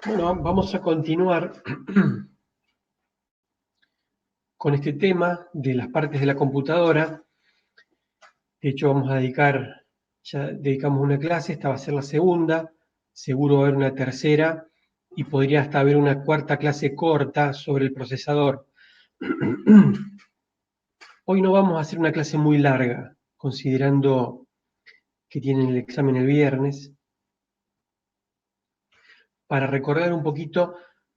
Bueno, vamos a continuar con este tema de las partes de la computadora. De hecho, ya dedicamos una clase, esta va a ser la segunda, seguro va a haber una tercera y podría hasta haber una cuarta clase corta sobre el procesador. Hoy no vamos a hacer una clase muy larga, considerando que tienen el examen el viernes. Para recordar un poquito,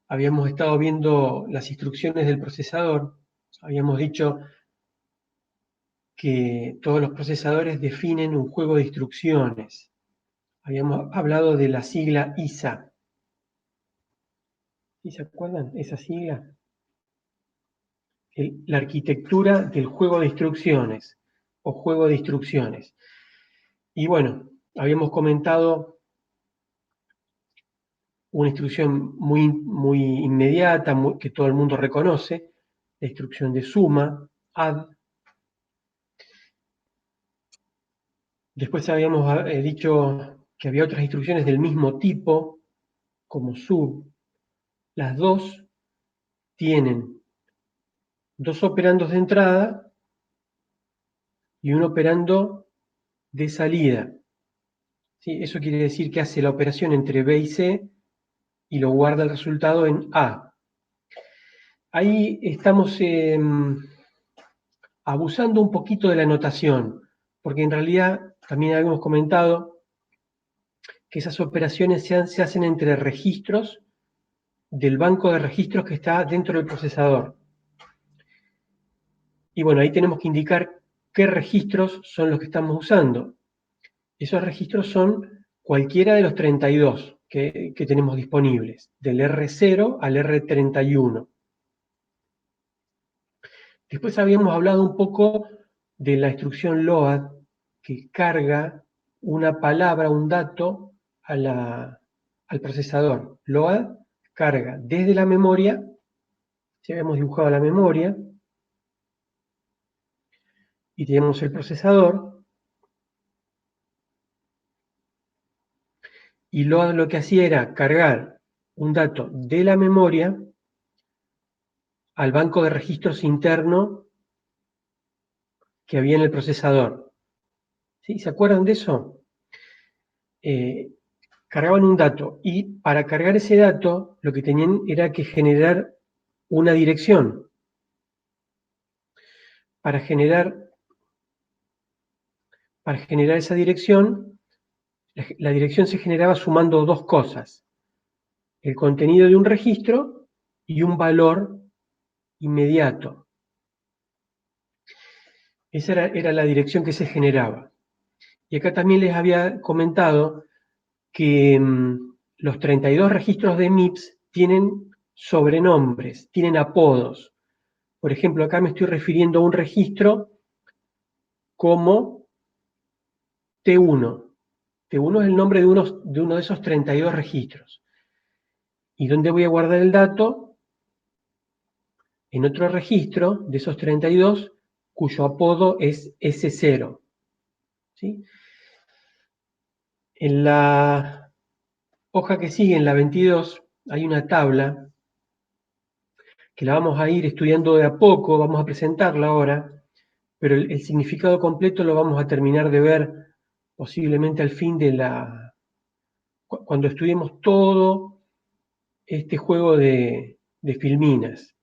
habíamos estado viendo las instrucciones del procesador. Habíamos dicho que todos los procesadores definen un juego de instrucciones. Habíamos hablado de la sigla ISA. ¿Sí se acuerdan esa sigla? La arquitectura del juego de instrucciones o juego de instrucciones. Y bueno, habíamos comentado una instrucción muy inmediata, que todo el mundo reconoce, la instrucción de suma, add. Después habíamos dicho que había otras instrucciones del mismo tipo, como sub. Las dos tienen dos operandos de entrada y un operando de salida. ¿Sí? Eso quiere decir que hace la operación entre B y C y lo guarda el resultado en A. Ahí estamos abusando un poquito de la notación, porque en realidad también habíamos comentado que esas operaciones se hacen entre registros del banco de registros que está dentro del procesador. Y bueno, ahí tenemos que indicar qué registros son los que estamos usando. Esos registros son cualquiera de los 32 que tenemos disponibles, del R0 al R31. Después habíamos hablado un poco de la instrucción load, que carga una palabra, un dato, al procesador. Load carga desde la memoria, si habíamos dibujado la memoria, y tenemos el procesador, y load lo que hacía era cargar un dato de la memoria al banco de registros interno que había en el procesador. ¿Sí? ¿Se acuerdan de eso? Cargaban un dato y para cargar ese dato lo que tenían era que generar una dirección. Para generar esa dirección, la dirección se generaba sumando dos cosas: el contenido de un registro y un valor inmediato. Esa era la dirección que se generaba. Y acá también les había comentado que los 32 registros de MIPS tienen sobrenombres, tienen apodos. Por ejemplo, acá me estoy refiriendo a un registro como T1. T1 es el nombre de uno de esos 32 registros. ¿Y dónde voy a guardar el dato? En otro registro de esos 32, cuyo apodo es S0. ¿Sí? En la hoja que sigue, en la 22, hay una tabla que la vamos a ir estudiando de a poco, vamos a presentarla ahora, pero el significado completo lo vamos a terminar de ver posiblemente al fin cuando estudiemos todo este juego de filminas.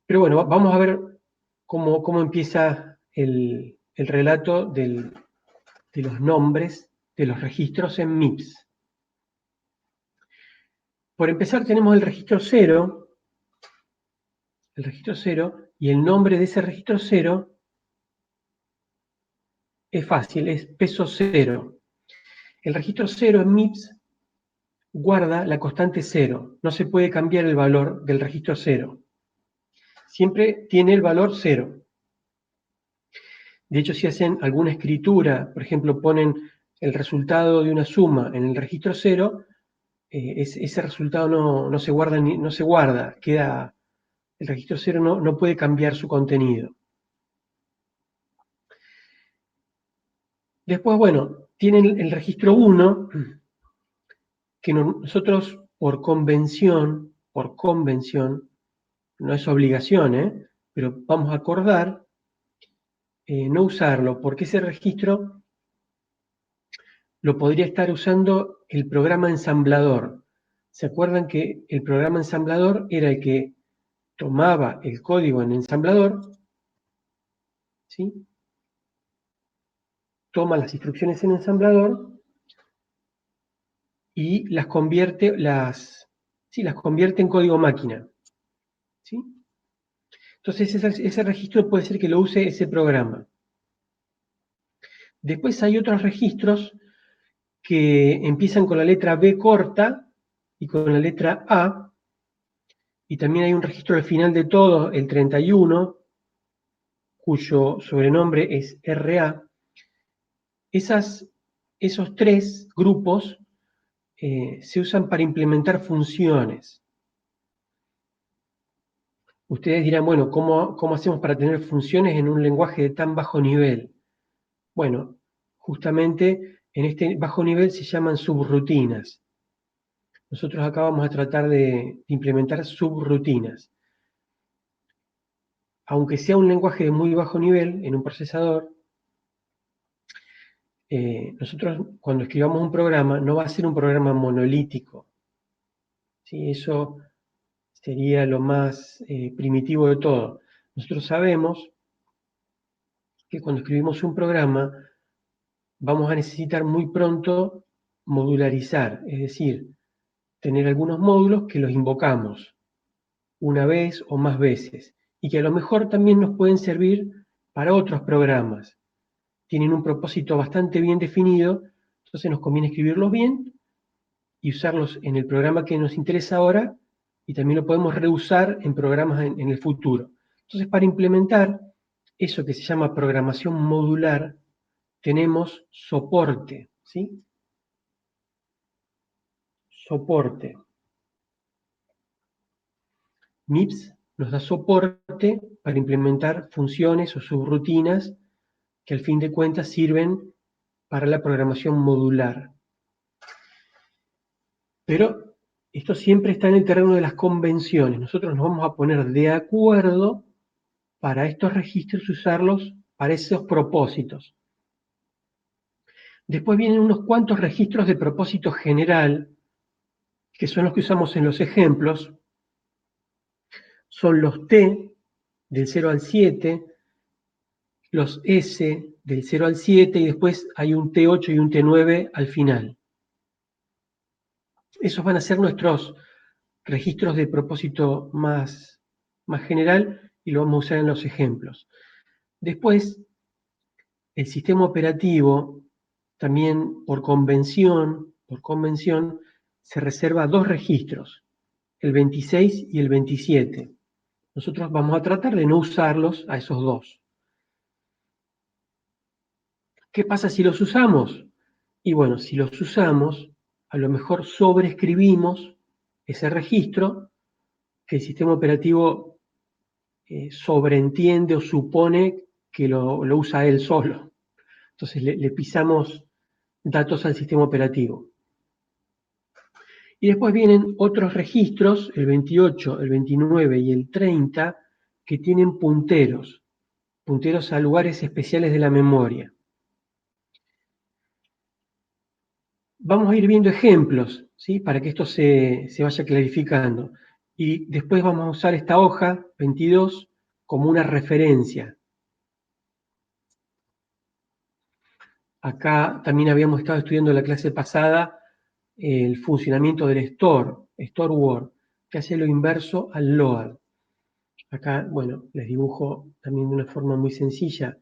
Pero bueno, vamos a ver cómo empieza el relato de los nombres de los registros en MIPS. Por empezar tenemos el registro 0, y el nombre de ese registro 0 es fácil, es peso 0. El registro 0 en MIPS guarda la constante 0, no se puede cambiar el valor del registro 0. Siempre tiene el valor 0. De hecho, si hacen alguna escritura, por ejemplo, ponen el resultado de una suma en el registro 0, ese resultado no se guarda, queda, el registro 0 no puede cambiar su contenido. Después, bueno, tienen el registro 1, que nosotros por convención, no es obligación, pero vamos a acordar no usarlo, porque ese registro lo podría estar usando el programa ensamblador. ¿Se acuerdan que el programa ensamblador era el que tomaba el código en ensamblador, ¿sí? Toma las instrucciones en ensamblador y las convierte, las convierte en código máquina, ¿sí? Entonces ese registro puede ser que lo use ese programa. Después hay otros registros que empiezan con la letra B corta y con la letra A, y también hay un registro al final de todo, el 31, cuyo sobrenombre es RA. Esos tres grupos se usan para implementar funciones. Ustedes dirán, bueno, ¿cómo hacemos para tener funciones en un lenguaje de tan bajo nivel? Bueno, justamente en este bajo nivel se llaman subrutinas. Nosotros acá vamos a tratar de implementar subrutinas. Aunque sea un lenguaje de muy bajo nivel en un procesador, nosotros cuando escribamos un programa no va a ser un programa monolítico. ¿Sí? Eso sería lo más primitivo de todo. Nosotros sabemos que cuando escribimos un programa vamos a necesitar muy pronto modularizar, es decir, tener algunos módulos que los invocamos una vez o más veces y que a lo mejor también nos pueden servir para otros programas. Tienen un propósito bastante bien definido, entonces nos conviene escribirlos bien y usarlos en el programa que nos interesa ahora y también lo podemos reusar en programas en el futuro. Entonces, para implementar eso que se llama programación modular, tenemos soporte, ¿sí? Soporte. MIPS nos da soporte para implementar funciones o subrutinas que al fin de cuentas sirven para la programación modular. Pero esto siempre está en el terreno de las convenciones. Nosotros nos vamos a poner de acuerdo para estos registros usarlos para esos propósitos. Después vienen unos cuantos registros de propósito general, que son los que usamos en los ejemplos. Son los T del 0 al 7, los S del 0 al 7 y después hay un T8 y un T9 al final. Esos van a ser nuestros registros de propósito más general y lo vamos a usar en los ejemplos. Después, el sistema operativo, también por convención, se reserva dos registros, el 26 y el 27. Nosotros vamos a tratar de no usarlos a esos dos. ¿Qué pasa si los usamos? Y bueno, si los usamos, a lo mejor sobreescribimos ese registro que el sistema operativo sobreentiende o supone que lo usa él solo. Entonces le pisamos datos al sistema operativo. Y después vienen otros registros, el 28, el 29 y el 30, que tienen punteros a lugares especiales de la memoria. Vamos a ir viendo ejemplos, ¿sí? Para que esto se vaya clarificando. Y después vamos a usar esta hoja 22 como una referencia. Acá también habíamos estado estudiando en la clase pasada el funcionamiento del store word, que hace lo inverso al load. Acá, bueno, les dibujo también de una forma muy sencilla.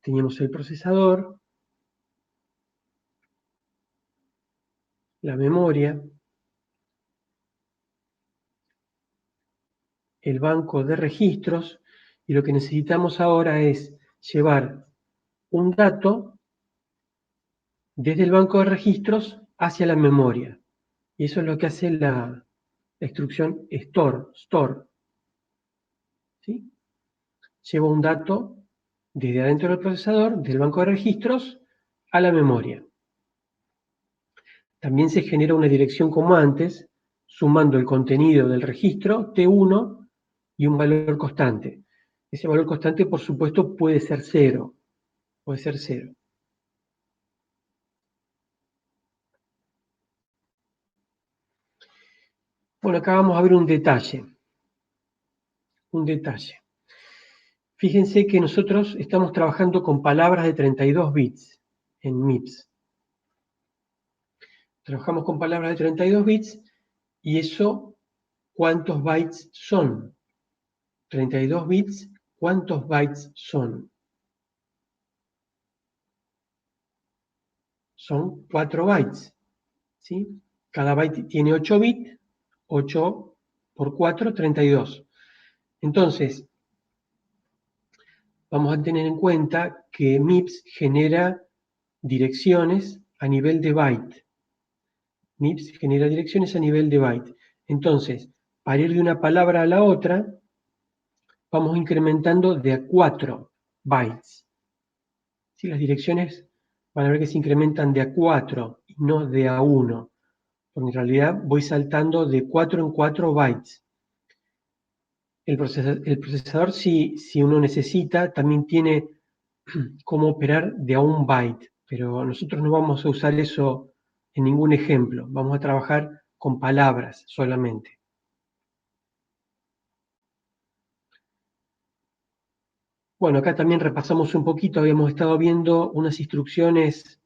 Teníamos el procesador, la memoria, el banco de registros, y lo que necesitamos ahora es llevar un dato desde el banco de registros hacia la memoria. Y eso es lo que hace la instrucción store. ¿Sí? Lleva un dato desde adentro del procesador, del banco de registros, a la memoria. también se genera una dirección como antes, sumando el contenido del registro T1 y un valor constante. Ese valor constante, por supuesto, puede ser 0. Puede ser 0. Bueno, acá vamos a ver un detalle. Un detalle. Fíjense que nosotros estamos trabajando con palabras de 32 bits en MIPS. Trabajamos con palabras de 32 bits y eso, ¿cuántos bytes son? 32 bits, ¿cuántos bytes son? Son 4 bytes, ¿sí? Cada byte tiene 8 bits, 8 por 4, 32. Entonces, vamos a tener en cuenta que MIPS genera direcciones a nivel de byte. MIPS genera direcciones a nivel de byte. Entonces, para ir de una palabra a la otra, vamos incrementando de a 4 bytes. Si las direcciones van a ver que se incrementan de a 4 y no de a 1, porque en realidad voy saltando de 4 en 4 bytes. El procesador, si uno necesita, también tiene cómo operar de a 1 byte, pero nosotros no vamos a usar eso en ningún ejemplo, vamos a trabajar con palabras solamente. Bueno, acá también repasamos un poquito, habíamos estado viendo unas instrucciones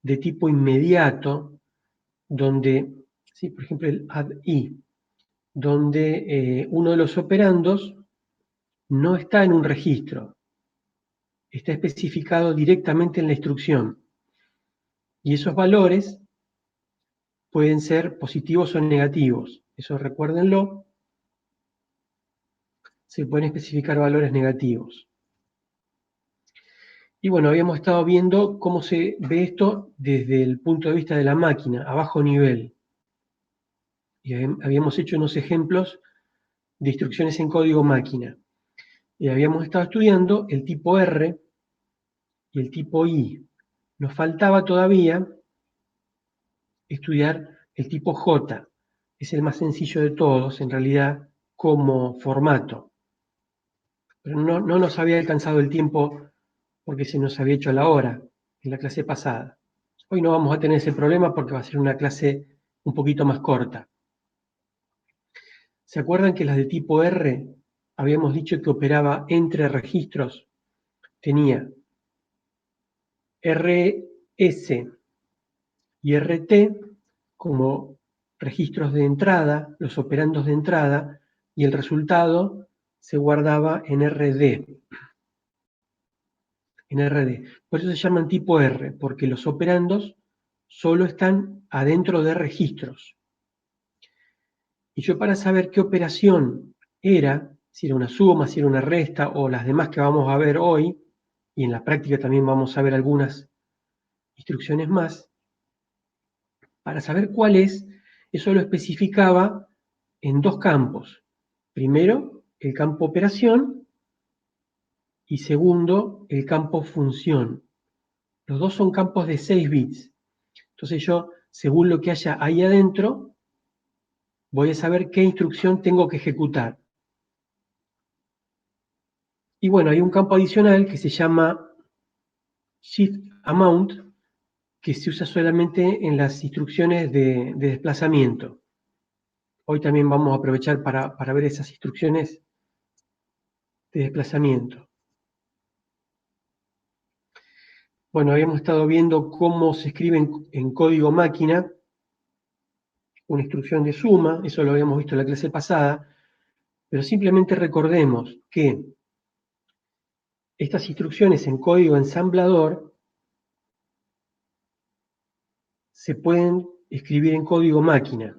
de tipo inmediato, donde, ¿sí? Por ejemplo, el add-i, donde uno de los operandos no está en un registro, está especificado directamente en la instrucción. Y esos valores pueden ser positivos o negativos. Eso recuérdenlo. Se pueden especificar valores negativos. Y bueno, habíamos estado viendo cómo se ve esto desde el punto de vista de la máquina, a bajo nivel. Y habíamos hecho unos ejemplos de instrucciones en código máquina. Y habíamos estado estudiando el tipo R y el tipo I. Nos faltaba todavía estudiar el tipo J. Es el más sencillo de todos, en realidad, como formato. Pero no nos había alcanzado el tiempo porque se nos había hecho a la hora en la clase pasada. Hoy no vamos a tener ese problema porque va a ser una clase un poquito más corta. ¿Se acuerdan que las de tipo R habíamos dicho que operaba entre registros? Tenía RS y RT como registros de entrada, los operandos de entrada, y el resultado se guardaba en RD. En RD. Por eso se llaman tipo R, porque los operandos solo están adentro de registros. Y yo, para saber qué operación era, si era una suma, si era una resta o las demás que vamos a ver hoy, y en la práctica también vamos a ver algunas instrucciones más, para saber cuál es, eso lo especificaba en dos campos. Primero, el campo operación y segundo, el campo función. Los dos son campos de 6 bits. Entonces yo, según lo que haya ahí adentro, voy a saber qué instrucción tengo que ejecutar. Y bueno, hay un campo adicional que se llama shift amount, que se usa solamente en las instrucciones de desplazamiento. Hoy también vamos a aprovechar para ver esas instrucciones de desplazamiento. Bueno, habíamos estado viendo cómo se escribe en código máquina una instrucción de suma, eso lo habíamos visto en la clase pasada, pero simplemente recordemos que estas instrucciones en código ensamblador se pueden escribir en código máquina.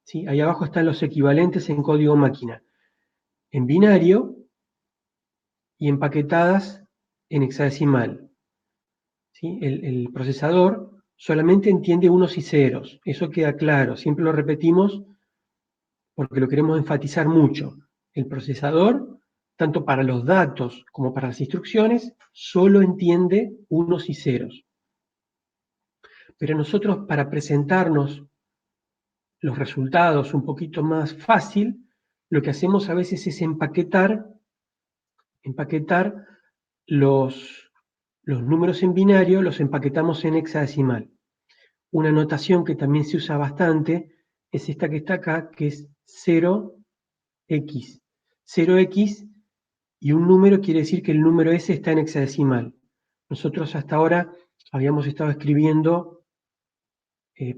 ¿Sí? Ahí abajo están los equivalentes en código máquina, en binario y empaquetadas en hexadecimal. ¿Sí? El procesador solamente entiende unos y ceros, eso queda claro, siempre lo repetimos porque lo queremos enfatizar mucho. El procesador, tanto para los datos como para las instrucciones, solo entiende unos y ceros. Pero nosotros, para presentarnos los resultados un poquito más fácil, lo que hacemos a veces es empaquetar los números en binario, los empaquetamos en hexadecimal. Una notación que también se usa bastante es esta que está acá, que es 0x. 0x y un número quiere decir que el número ese está en hexadecimal. Nosotros hasta ahora habíamos estado escribiendo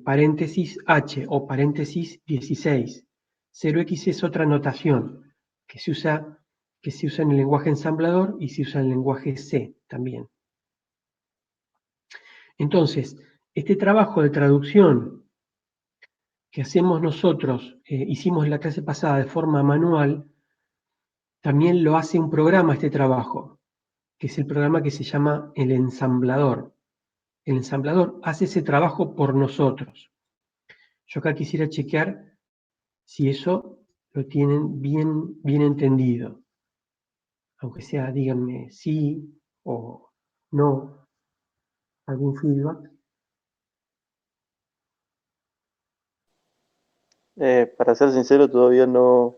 paréntesis h o paréntesis 16. 0x es otra notación que se usa en el lenguaje ensamblador y se usa en el lenguaje C también. Entonces, este trabajo de traducción que hacemos nosotros, hicimos en la clase pasada de forma manual, también lo hace un programa este trabajo, que es el programa que se llama el ensamblador. El ensamblador hace ese trabajo por nosotros. Yo acá quisiera chequear si eso lo tienen bien entendido. Aunque sea, díganme sí o no, algún feedback. Para ser sincero, todavía no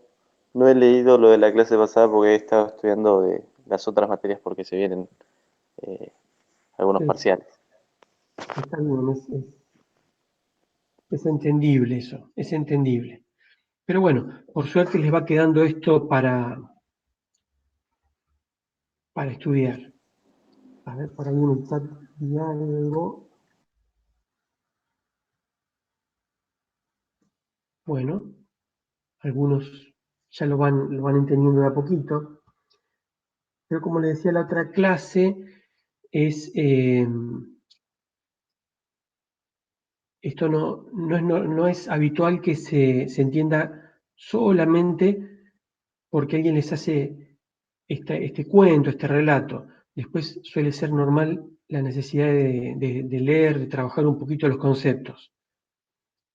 he leído lo de la clase pasada porque he estado estudiando de las otras materias porque se vienen eh, algunos parciales. Está bien, es entendible eso, es entendible. Pero bueno, por suerte les va quedando esto para estudiar. A ver, por ahí en el chat vi algo. Bueno, algunos ya lo van entendiendo de a poquito. Pero como les decía, la otra clase es... esto no es habitual que se entienda solamente porque alguien les hace este cuento, este relato. Después suele ser normal la necesidad de leer, de trabajar un poquito los conceptos.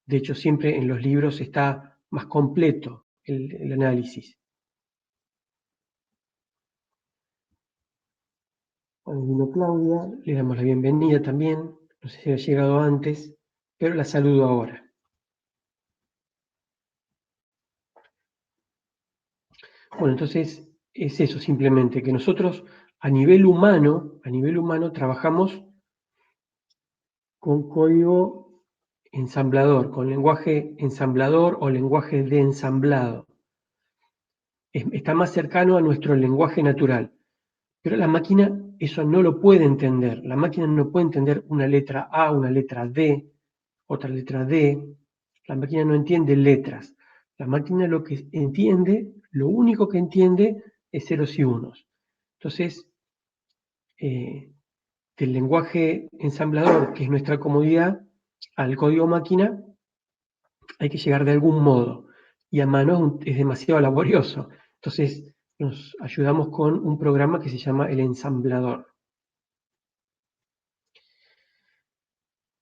De hecho, siempre en los libros está más completo el análisis. Bueno, vino Claudia, le damos la bienvenida también. No sé si ha llegado antes, pero la saludo ahora. Bueno, entonces es eso simplemente, que nosotros a nivel humano trabajamos con código ensamblador, con lenguaje ensamblador o lenguaje de ensamblado. Está más cercano a nuestro lenguaje natural. Pero la máquina eso no lo puede entender. La máquina no puede entender una letra A, una letra D, otra letra D. La máquina no entiende letras. La máquina lo que entiende, lo único que entiende es ceros y unos. Entonces, del lenguaje ensamblador, que es nuestra comodidad, al código máquina hay que llegar de algún modo. Y a mano es demasiado laborioso. Entonces, nos ayudamos con un programa que se llama el ensamblador.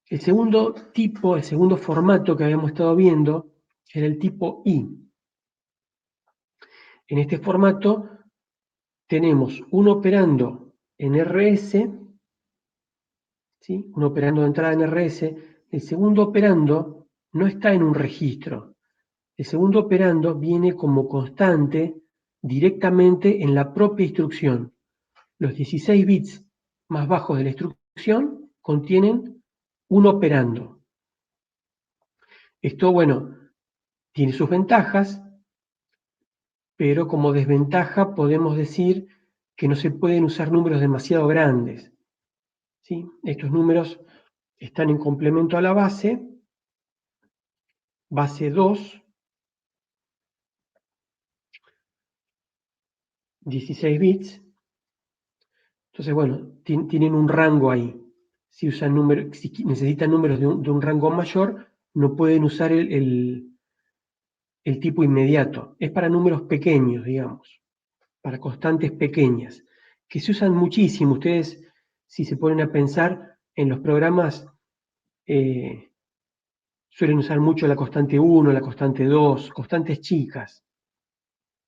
El segundo tipo, el segundo formato que habíamos estado viendo era el tipo I. En este formato tenemos un operando en RS, ¿sí? Un operando de entrada en RS. El segundo operando no está en un registro. El segundo operando viene como constante directamente en la propia instrucción. Los 16 bits más bajos de la instrucción contienen un operando. Esto, bueno, tiene sus ventajas, pero como desventaja podemos decir que no se pueden usar números demasiado grandes. ¿Sí? Estos números están en complemento a la base 2, 16 bits. Entonces, bueno, tienen un rango ahí. Si necesitan números de un rango mayor, no pueden usar el tipo inmediato. Es para números pequeños, digamos, para constantes pequeñas, que se usan muchísimo. Ustedes, si se ponen a pensar en los programas, suelen usar mucho la constante 1, la constante 2, constantes chicas.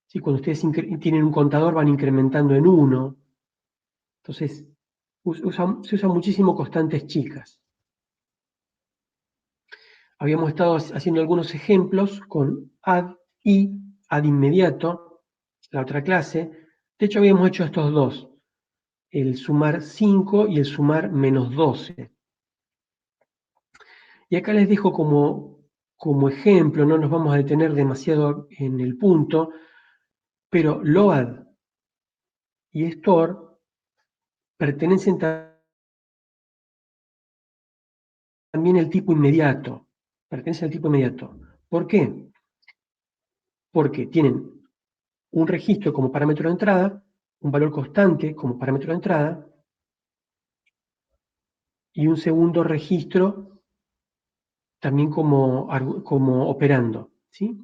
¿Sí? Cuando ustedes tienen un contador van incrementando en 1. Entonces, se usan muchísimo constantes chicas. Habíamos estado haciendo algunos ejemplos con add inmediato, la otra clase. De hecho, habíamos hecho estos dos, el sumar 5 y el sumar menos 12. Y acá les dejo como ejemplo, no nos vamos a detener demasiado en el punto, pero load y store pertenecen también al tipo inmediato. Pertenecen al tipo inmediato. ¿Por qué? Porque tienen un registro como parámetro de entrada, un valor constante como parámetro de entrada, y un segundo registro también como operando, ¿sí?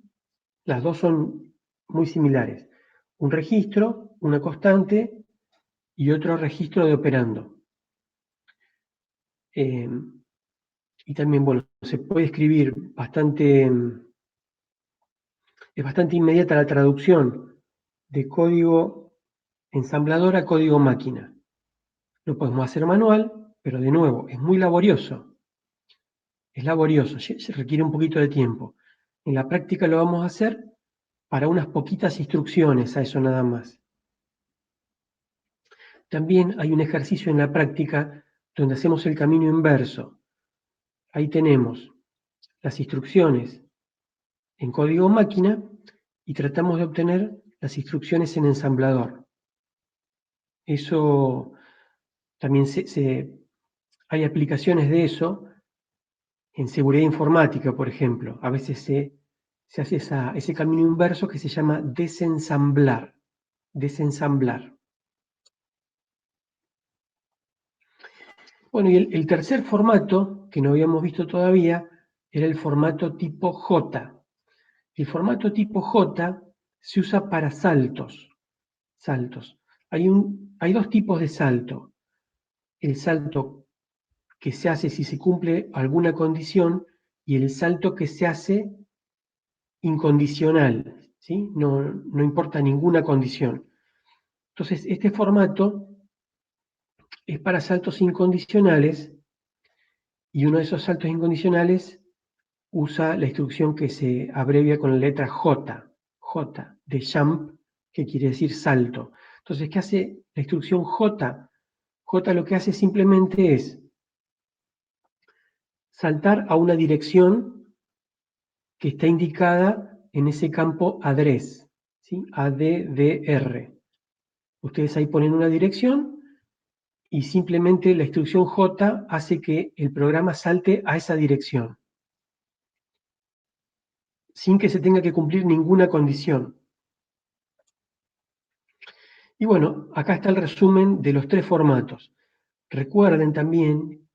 Las dos son muy similares. Un registro, una constante, y otro registro de operando. Y también, bueno, se puede escribir es bastante inmediata la traducción de código ensamblador a código máquina. Lo podemos hacer manual, pero de nuevo, es muy laborioso. Es laborioso, se requiere un poquito de tiempo. En la práctica lo vamos a hacer para unas poquitas instrucciones, a eso nada más. También hay un ejercicio en la práctica donde hacemos el camino inverso. Ahí tenemos las instrucciones en código máquina y tratamos de obtener las instrucciones en ensamblador. Eso también hay aplicaciones de eso en seguridad informática, por ejemplo. A veces se hace ese camino inverso que se llama desensamblar. Desensamblar. Bueno, y el tercer formato, que no habíamos visto todavía, era el formato tipo J. El formato tipo J se usa para saltos. Saltos. Hay dos tipos de salto. El salto que se hace si se cumple alguna condición y el salto que se hace incondicional, ¿sí? No importa ninguna condición. Entonces, este formato es para saltos incondicionales y uno de esos saltos incondicionales usa la instrucción que se abrevia con la letra J, J, de jump, que quiere decir salto. Entonces, ¿qué hace la instrucción J? J lo que hace simplemente es saltar a una dirección que está indicada en ese campo address, ¿sí? ADDR. Ustedes ahí ponen una dirección y simplemente la instrucción J hace que el programa salte a esa dirección, sin que se tenga que cumplir ninguna condición. Y bueno, acá está el resumen de los tres formatos. Recuerden también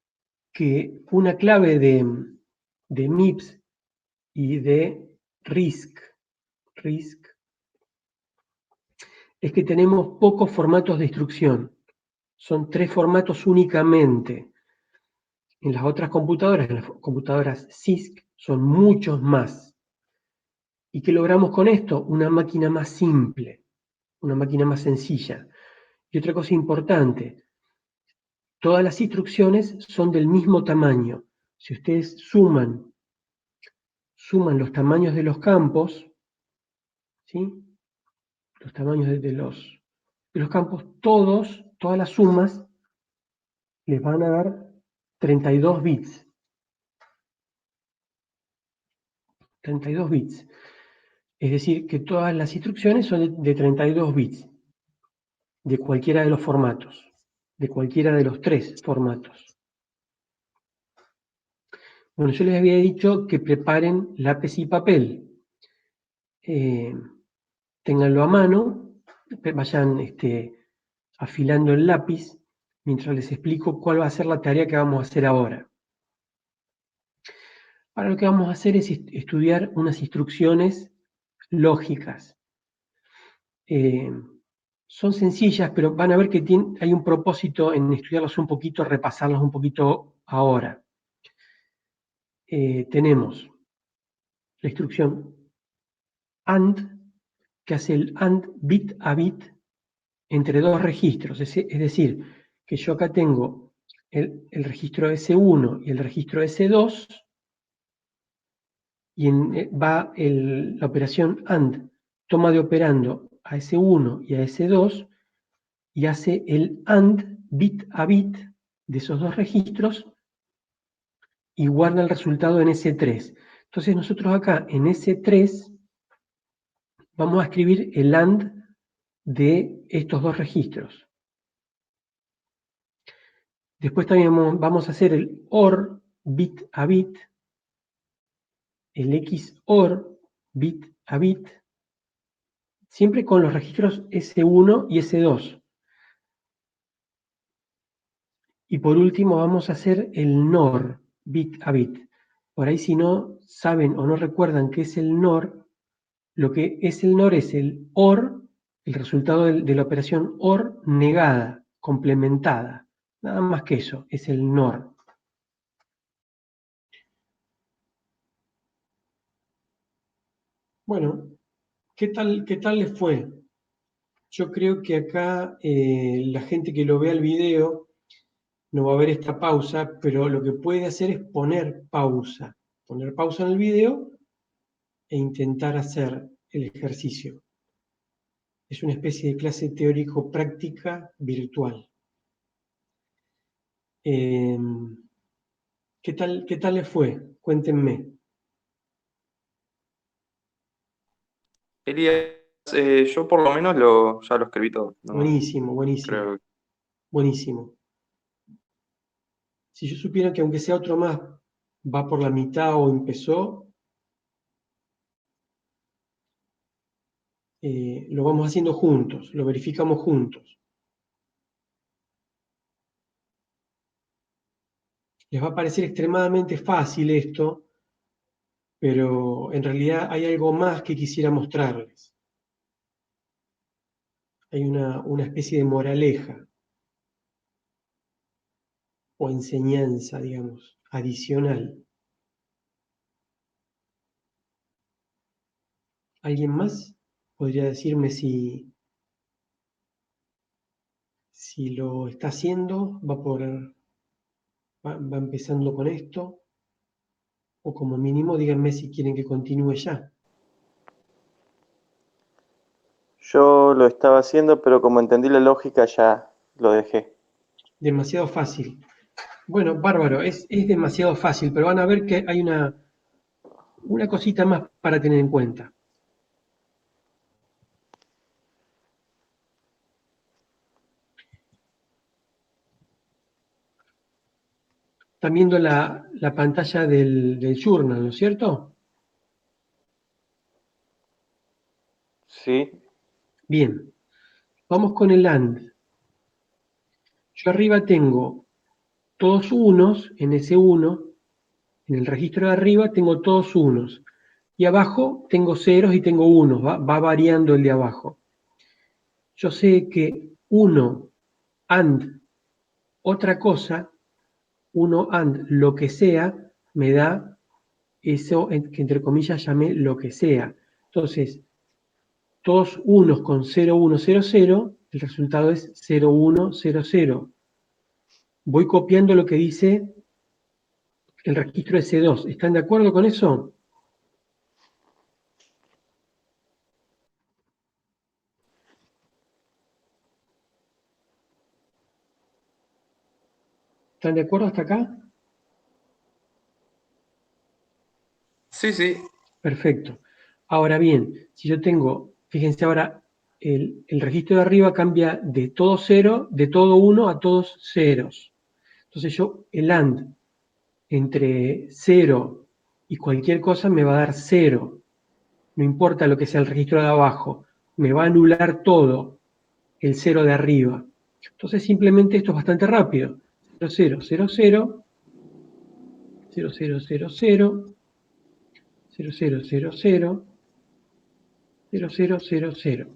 que una clave de MIPS y de RISC es que tenemos pocos formatos de instrucción. Son tres formatos únicamente. En las otras computadoras, en las computadoras CISC, son muchos más. ¿Y qué logramos con esto? Una máquina más simple, una máquina más sencilla. Y otra cosa importante, todas las instrucciones son del mismo tamaño. Si ustedes suman los tamaños de los campos, ¿sí? Los tamaños de los campos, todas las sumas les van a dar 32 bits. 32 bits. Es decir, que todas las instrucciones son de 32 bits, de cualquiera de los formatos, de cualquiera de los tres formatos. Bueno, yo les había dicho que preparen lápiz y papel. Ténganlo a mano, vayan afilando el lápiz mientras les explico cuál va a ser la tarea que vamos a hacer ahora. Ahora lo que vamos a hacer es estudiar unas instrucciones lógicas. Son sencillas, pero van a ver que hay un propósito en estudiarlas un poquito, repasarlas un poquito ahora. Tenemos la instrucción AND, que hace el AND bit a bit entre dos registros. Es decir, que yo acá tengo el registro S1 y el registro S2, y va la operación AND, toma de operando a S1 y a S2 y hace el AND bit a bit de esos dos registros y guarda el resultado en S3. Entonces nosotros acá en S3 vamos a escribir el AND de estos dos registros. Después también vamos a hacer el OR bit a bit, el XOR bit a bit, siempre con los registros S1 y S2. Y por último vamos a hacer el NOR bit a bit. Por ahí si no saben o no recuerdan qué es el NOR, lo que es el NOR es el OR, el resultado de la operación OR negada, complementada. Nada más que eso, es el NOR. Bueno, ¿qué tal les fue? Yo creo que acá la gente que lo vea el video no va a ver esta pausa, pero lo que puede hacer es poner pausa en el video e intentar hacer el ejercicio. Es una especie de clase teórico-práctica virtual. ¿Qué tal les fue? Cuéntenme. Elías, yo por lo menos ya lo escribí todo. No, Buenísimo, buenísimo, creo. buenísimo. Si yo supiera que aunque sea otro más va por la mitad o empezó, lo vamos haciendo juntos, lo verificamos juntos. Les va a parecer extremadamente fácil esto, pero en realidad hay algo más que quisiera mostrarles. Hay una especie de moraleja o enseñanza, digamos, adicional. ¿Alguien más podría decirme si lo está haciendo? ¿Va empezando con esto? O como mínimo díganme si quieren que continúe ya. Yo lo estaba haciendo, pero como entendí la lógica ya lo dejé. Demasiado fácil. Bueno, bárbaro, es demasiado fácil, pero van a ver que hay una cosita más para tener en cuenta. Están viendo la pantalla del journal, ¿no es cierto? Sí. Bien, vamos con el AND. Yo arriba tengo todos unos en ese 1, en el registro de arriba tengo todos unos, y abajo tengo ceros y tengo unos, va variando el de abajo. Yo sé que 1 AND otra cosa, 1 AND lo que sea, me da eso que entre comillas llamé lo que sea. Entonces, todos unos con 0, 1, 0, 0, el resultado es 0, 1, 0, 0. Voy copiando lo que dice el registro S2. ¿Están de acuerdo con eso? ¿Están de acuerdo hasta acá? Sí, sí. Perfecto. Ahora bien, si yo tengo, fíjense ahora, el registro de arriba cambia de todo 0, de todo 1 a todos ceros. Entonces yo, el AND entre 0 y cualquier cosa me va a dar 0. No importa lo que sea el registro de abajo, me va a anular todo el 0 de arriba. Entonces simplemente esto es bastante rápido. 0, 0, 0, 0, 0, 0, 0, 0, 0, 0, 0, 0, 0, 0, 0, 0.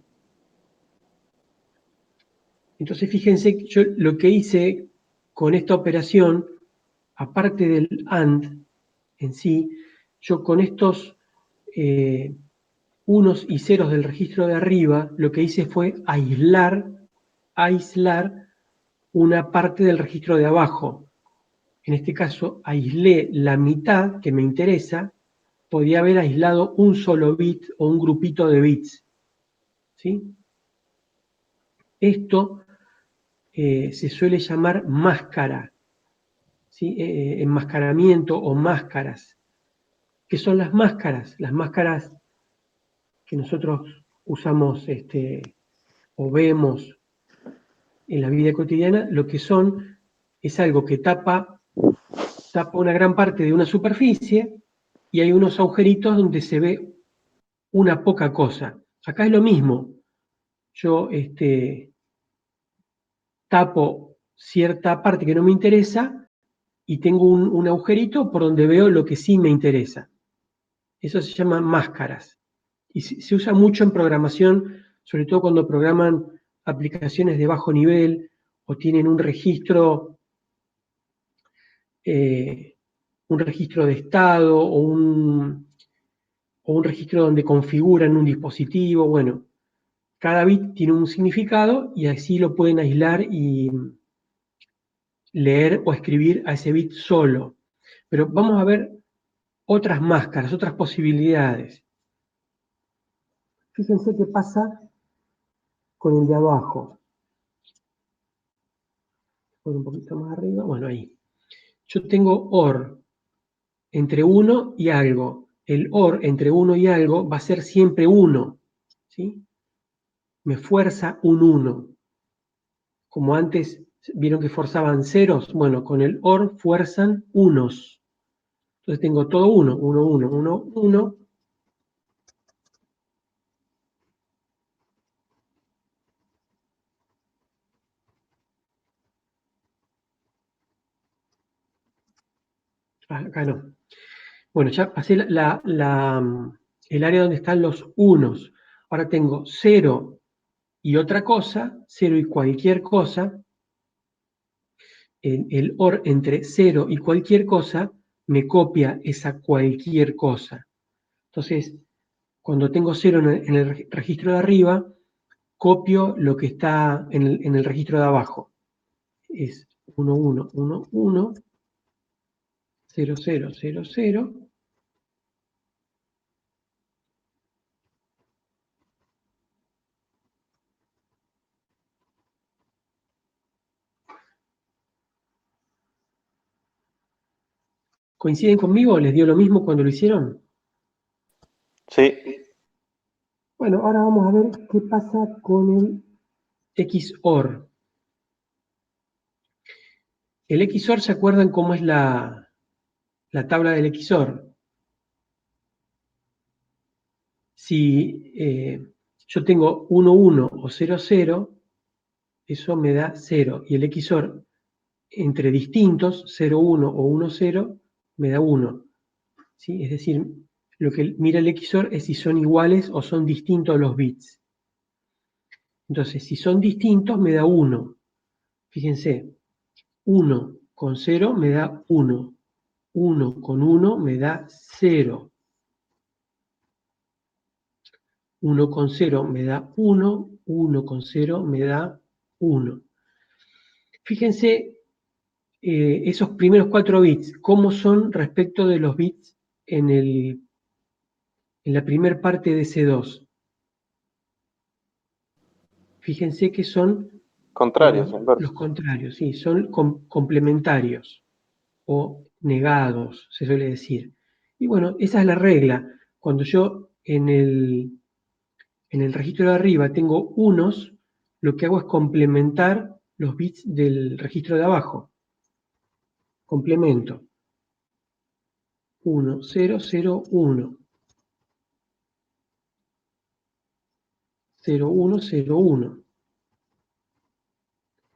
Entonces fíjense que yo lo que hice con esta operación, aparte del AND en sí, yo con estos unos y ceros del registro de arriba, lo que hice fue aislar una parte del registro de abajo. En este caso, aislé la mitad que me interesa. podía haber aislado un solo bit o un grupito de bits, ¿sí? Esto se suele llamar máscara, ¿sí? Enmascaramiento o máscaras. ¿Qué son las máscaras? Las máscaras que nosotros usamos o vemos en la vida cotidiana, lo que son es algo que tapa una gran parte de una superficie y hay unos agujeritos donde se ve una poca cosa. Acá es lo mismo. Yo tapo cierta parte que no me interesa y tengo un agujerito por donde veo lo que sí me interesa. Eso se llama máscaras. Y se usa mucho en programación, sobre todo cuando programan aplicaciones de bajo nivel o tienen un registro de estado o un registro donde configuran un dispositivo. Bueno, cada bit tiene un significado y así lo pueden aislar y leer o escribir a ese bit solo. Pero vamos a ver otras máscaras, otras posibilidades. Fíjense qué pasa con el de abajo. Por un poquito más arriba, bueno, ahí. Yo tengo OR entre 1 y algo. El OR entre 1 y algo va a ser siempre 1, ¿sí? Me fuerza un 1. Como antes vieron que forzaban ceros, bueno, con el OR fuerzan unos. Entonces tengo todo 1, 1, 1, 1, 1. Acá no. Bueno, ya pasé el área donde están los unos. Ahora tengo 0 y otra cosa, 0 y cualquier cosa. El OR entre 0 y cualquier cosa me copia esa cualquier cosa. Entonces, cuando tengo 0 en el registro de arriba, copio lo que está en el registro de abajo. Es 1, 1, 1, 1, 0, 0, 0, 0. ¿Coinciden conmigo? ¿Les dio lo mismo cuando lo hicieron? Sí. Bueno, ahora vamos a ver qué pasa con el XOR. El XOR, ¿se acuerdan cómo es la tabla del XOR? Si yo tengo 1, 1 o 0, 0, eso me da 0. Y el XOR entre distintos, 0, 1 o 1, 0, me da 1. ¿Sí? Es decir, lo que mira el XOR es si son iguales o son distintos los bits. Entonces, si son distintos, me da 1. Fíjense, 1 con 0 me da 1. 1 con 1 me da 0. 1 con 0 me da 1. 1 con 0 me da 1. Fíjense esos primeros 4 bits, cómo son respecto de los bits en la primera parte de C2. Fíjense que son Contrarios, los inversos. contrarios, sí, son complementarios o negados, se suele decir. Y bueno, esa es la regla. Cuando yo en el registro de arriba tengo unos, lo que hago es complementar los bits del registro de abajo. Complemento. 1, 0, 0, 1. 0, 1, 0, 1.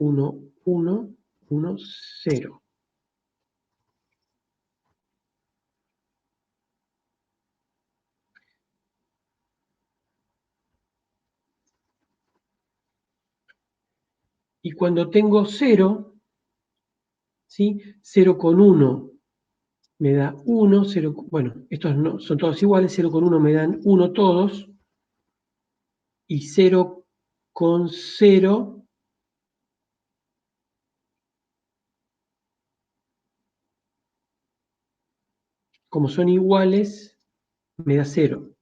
1, 1, 1, 0. Y cuando tengo 0, ¿sí? 0 con 1 me da 1, 0, bueno, estos no, son todos iguales, 0 con 1 me dan 1 todos, y 0 con 0, como son iguales, me da 0.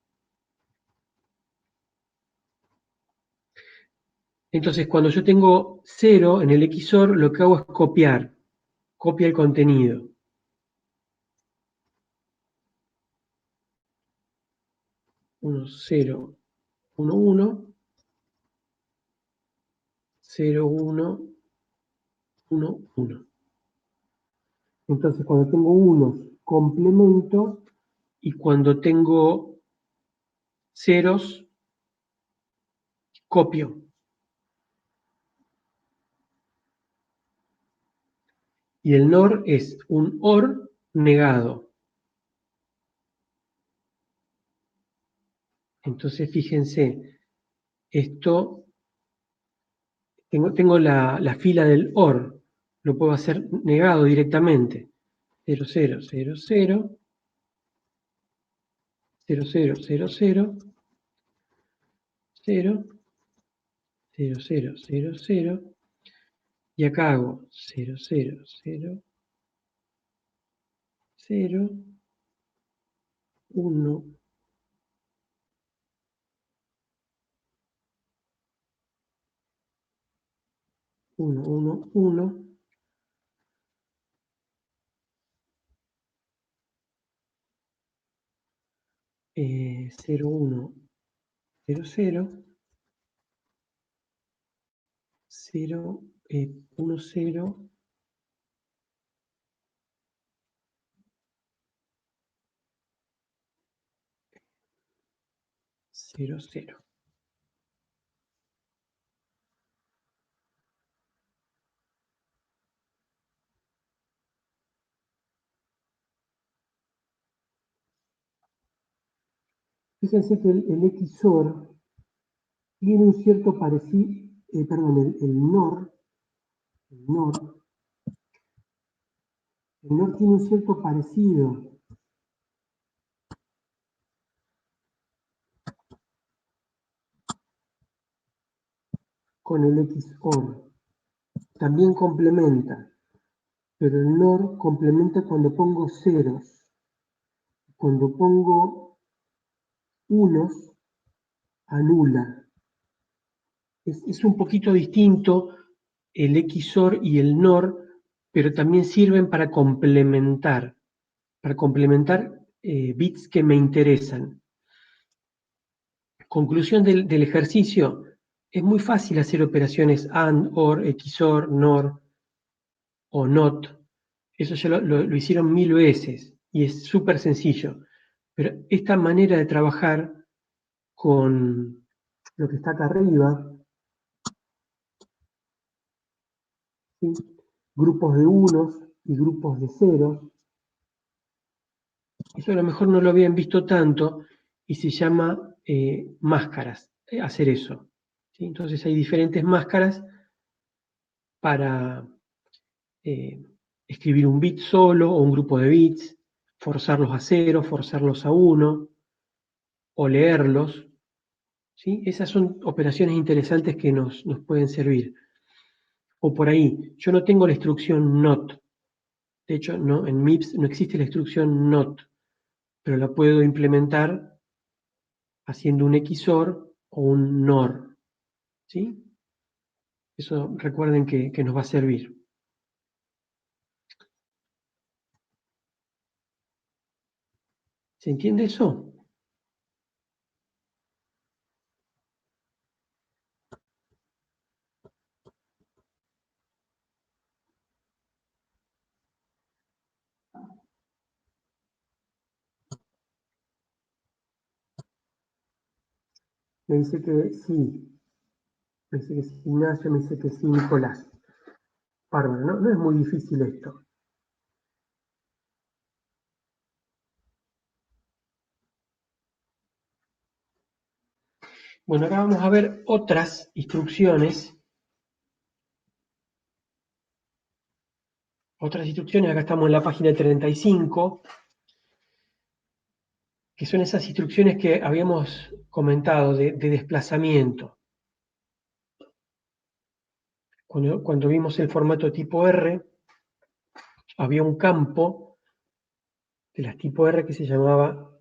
Entonces, cuando yo tengo 0 en el XOR, lo que hago es copiar. Copia el contenido. Uno, 0, 1, 1, 0, 1, 1, 1. Entonces, cuando tengo unos, complemento, y cuando tengo ceros, copio. Y el NOR es un OR negado. Entonces, fíjense, esto, tengo la fila del OR, lo puedo hacer negado directamente. 0, 0, 0, 0, 0, 0, 0, 0, 0, 0, 0, 0, 0, y acá hago 0, 0, 0, 0, 1, 1, 1, 1, 0, 1, 0, 0, 0, 1, 0, 0, 0. Fíjense que el XOR tiene un cierto parecido, perdón, el NOR tiene un cierto parecido con el XOR. También complementa, pero el NOR complementa cuando pongo ceros. Cuando pongo unos, anula. Es un poquito distinto el XOR y el NOR, pero también sirven para complementar bits que me interesan. Conclusión del ejercicio, es muy fácil hacer operaciones AND, OR, XOR, NOR o NOT. Eso ya lo hicieron 1000 veces y es súper sencillo. Pero esta manera de trabajar con lo que está acá arriba, ¿sí? Grupos de unos y grupos de ceros, eso a lo mejor no lo habían visto tanto y se llama máscaras, hacer eso. ¿Sí? Entonces hay diferentes máscaras para escribir un bit solo o un grupo de bits, forzarlos a 0, forzarlos a 1 o leerlos. ¿Sí? Esas son operaciones interesantes que nos pueden servir. O por ahí, yo no tengo la instrucción NOT. De hecho, no, en MIPS no existe la instrucción NOT, pero la puedo implementar haciendo un XOR o un NOR. ¿Sí? Eso recuerden que nos va a servir. ¿Se entiende eso? Me dice que sí. Me dice que sí Ignacio, me dice que sí Nicolás. Bárbaro, ¿no? No es muy difícil esto. Bueno, ahora vamos a ver otras instrucciones. Acá estamos en la página 35, que son esas instrucciones que habíamos comentado de desplazamiento. Cuando vimos el formato tipo R, había un campo de las tipo R que se llamaba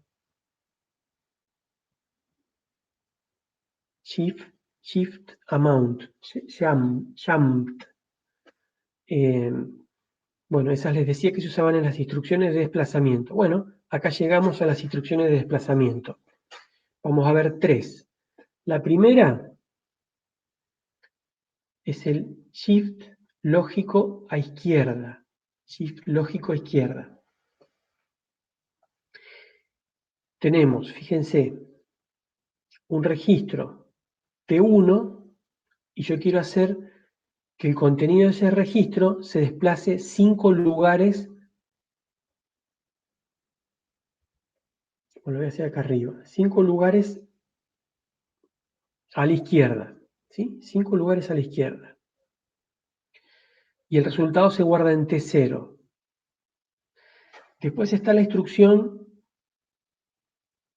shift amount, jumped. Bueno, esas les decía que se usaban en las instrucciones de desplazamiento. Bueno, acá llegamos a las instrucciones de desplazamiento. Vamos a ver 3. La primera es el shift lógico a izquierda. Shift lógico a izquierda. Tenemos, fíjense, un registro T1 y yo quiero hacer que el contenido de ese registro se desplace 5 lugares. Lo voy a hacer acá arriba. 5 lugares a la izquierda. ¿Sí? 5 lugares a la izquierda. Y el resultado se guarda en T0. Después está la instrucción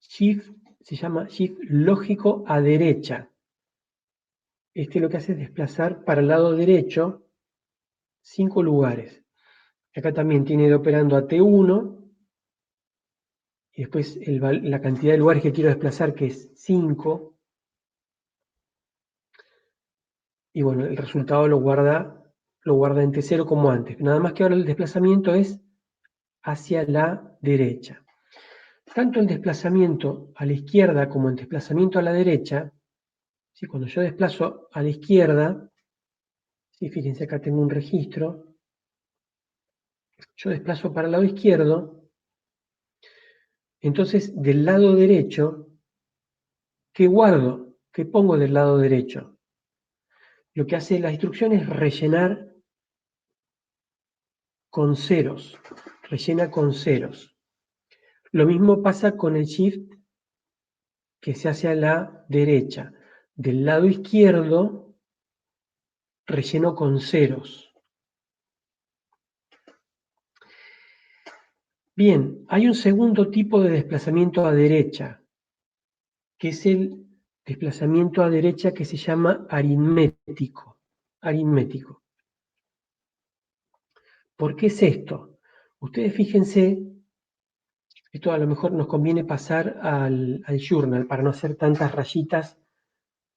Shift, se llama Shift lógico a derecha. Este lo que hace es desplazar para el lado derecho 5 lugares. Acá también tiene de operando a T1 y después la cantidad de lugares que quiero desplazar, que es 5. Y bueno, el resultado lo guarda en T0 como antes. Nada más que ahora el desplazamiento es hacia la derecha. Tanto el desplazamiento a la izquierda como el desplazamiento a la derecha, ¿sí? Cuando yo desplazo a la izquierda, ¿sí? Fíjense acá tengo un registro, yo desplazo para el lado izquierdo, entonces del lado derecho, ¿qué guardo? ¿Qué pongo del lado derecho? Lo que hace la instrucción es rellenar con ceros, rellena con ceros. Lo mismo pasa con el shift que se hace a la derecha. Del lado izquierdo, relleno con ceros. Bien, hay un segundo tipo de desplazamiento a derecha, que es el desplazamiento a derecha que se llama aritmético. Aritmético. ¿Por qué es esto? Ustedes fíjense, esto a lo mejor nos conviene pasar al journal para no hacer tantas rayitas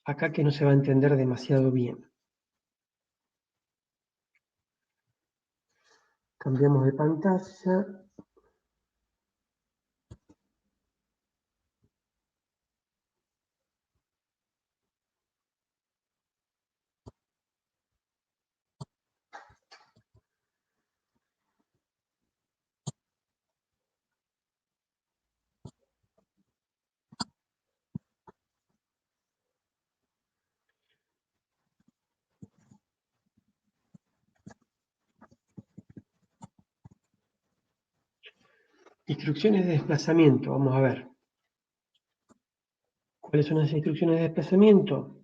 acá que no se va a entender demasiado bien. Cambiamos de pantalla. Instrucciones de desplazamiento, vamos a ver. ¿Cuáles son las instrucciones de desplazamiento?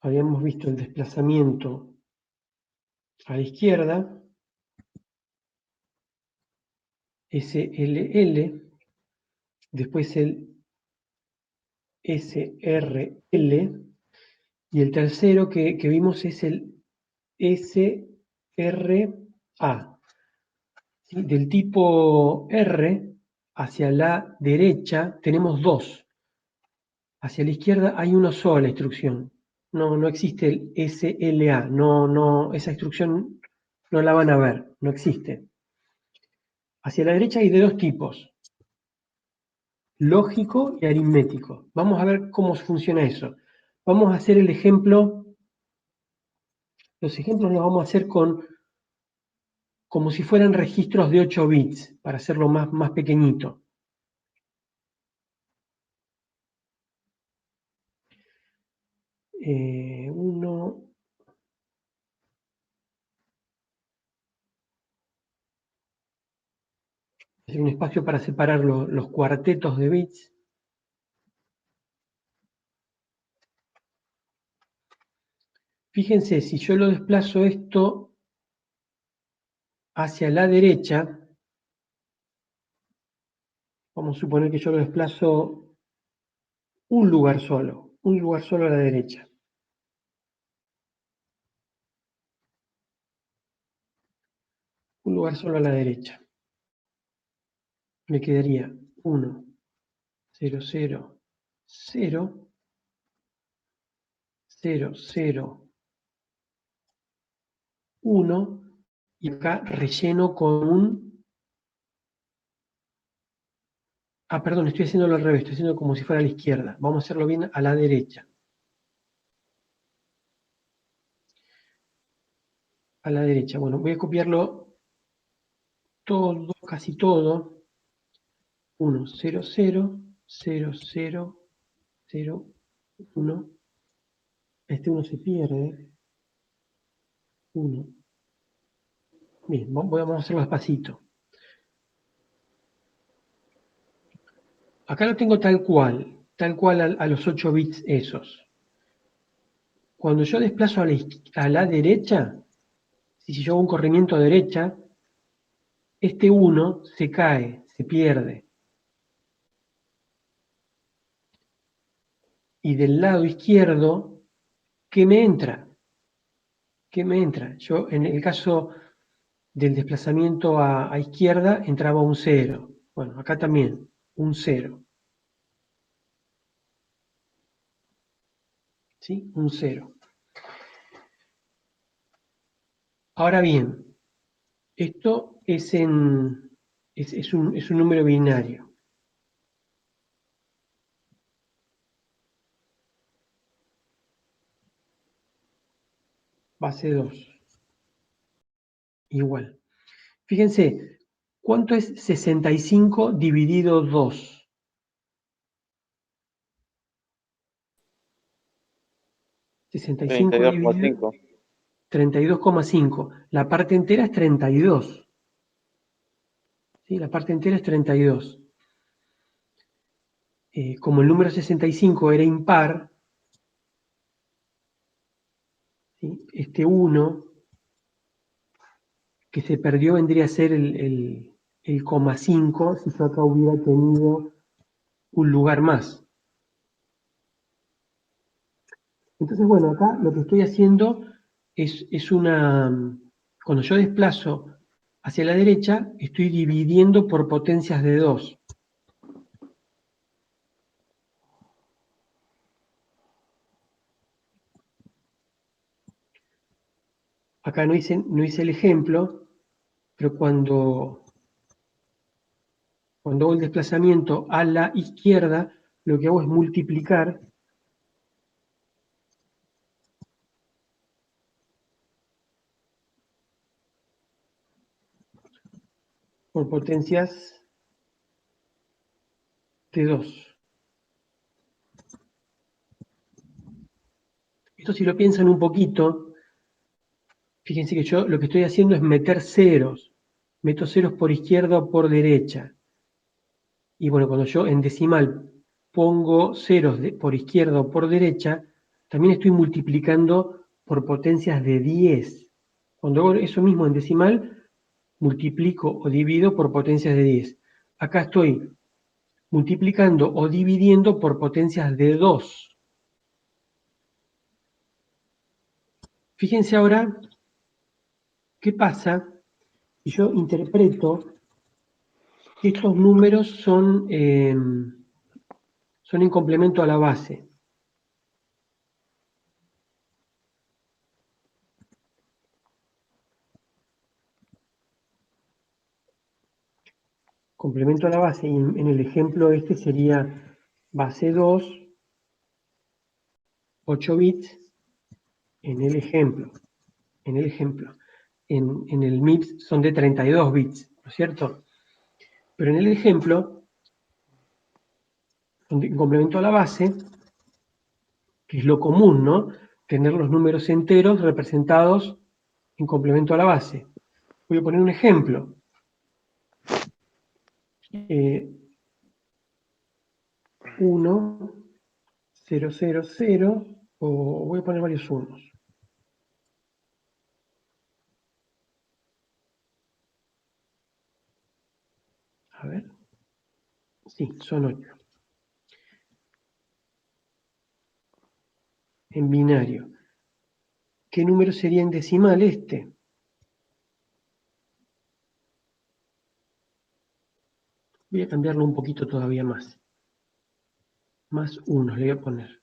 Habíamos visto el desplazamiento a la izquierda, SLL, después el SRL, y el tercero que vimos es el SRA. ¿Sí? Del tipo R, hacia la derecha tenemos 2. Hacia la izquierda hay una sola instrucción. No existe el SLA, esa instrucción no la van a ver, no existe. Hacia la derecha hay de 2 tipos, lógico y aritmético. Vamos a ver cómo funciona eso. Vamos a hacer el ejemplo, los ejemplos los vamos a hacer como si fueran registros de 8 bits, para hacerlo más pequeñito. Hacer un espacio para separar los cuartetos de bits. Fíjense, si yo lo desplazo esto hacia la derecha, vamos a suponer que yo lo desplazo un lugar solo a la derecha. Un lugar solo a la derecha. me quedaría 1, 0, 0, 0, 0, 0, 1, y acá relleno con un... Ah, perdón, estoy haciéndolo al revés, estoy haciendo como si fuera a la izquierda. Vamos a hacerlo bien a la derecha. A la derecha. Bueno, voy a copiarlo todo, casi todo. 1, 0, 0, 0, 0, 0, 1. Este 1 se pierde. 1. Bien, vamos a hacerlo despacito. Acá lo tengo tal cual a los 8 bits esos. Cuando yo desplazo a la derecha, si yo hago un corrimiento a derecha, este 1 se cae, se pierde. Y del lado izquierdo, ¿qué me entra? ¿Qué me entra? Yo, en el caso del desplazamiento a izquierda, entraba un 0. Bueno, acá también, un 0. ¿Sí? Un 0. Ahora bien, esto es un número binario. Base 2. Igual. Fíjense, ¿cuánto es 65 dividido 2? 65 dividido 32,5. 32,5. La parte entera es 32. ¿Sí? La parte entera es 32. Como el número 65 era impar, ¿sí? Este 1 que se perdió vendría a ser el coma 5 si yo acá hubiera tenido un lugar más. Entonces, bueno, acá lo que estoy haciendo es una... Cuando yo desplazo hacia la derecha, estoy dividiendo por potencias de 2. Acá no hice el ejemplo, pero cuando hago el desplazamiento a la izquierda, lo que hago es multiplicar por potencias de 2. Esto, si lo piensan un poquito, fíjense que yo lo que estoy haciendo es meter ceros. Meto ceros por izquierda o por derecha. Y bueno, cuando yo en decimal pongo ceros por izquierda o por derecha, también estoy multiplicando por potencias de 10. Cuando hago eso mismo en decimal, multiplico o divido por potencias de 10. Acá estoy multiplicando o dividiendo por potencias de 2. Fíjense ahora qué pasa si yo interpreto que estos números son en complemento a la base. Complemento a la base, y en el ejemplo este sería base 2, 8 bits, en el ejemplo. En el MIPS son de 32 bits, ¿no es cierto? Pero en el ejemplo, en complemento a la base, que es lo común, ¿no? Tener los números enteros representados en complemento a la base. Voy a poner un ejemplo. 1, 0, 0, 0, o voy a poner varios unos. A ver. Sí, son 8. En binario. ¿Qué número sería en decimal este? Voy a cambiarlo un poquito todavía más. Más 1 le voy a poner.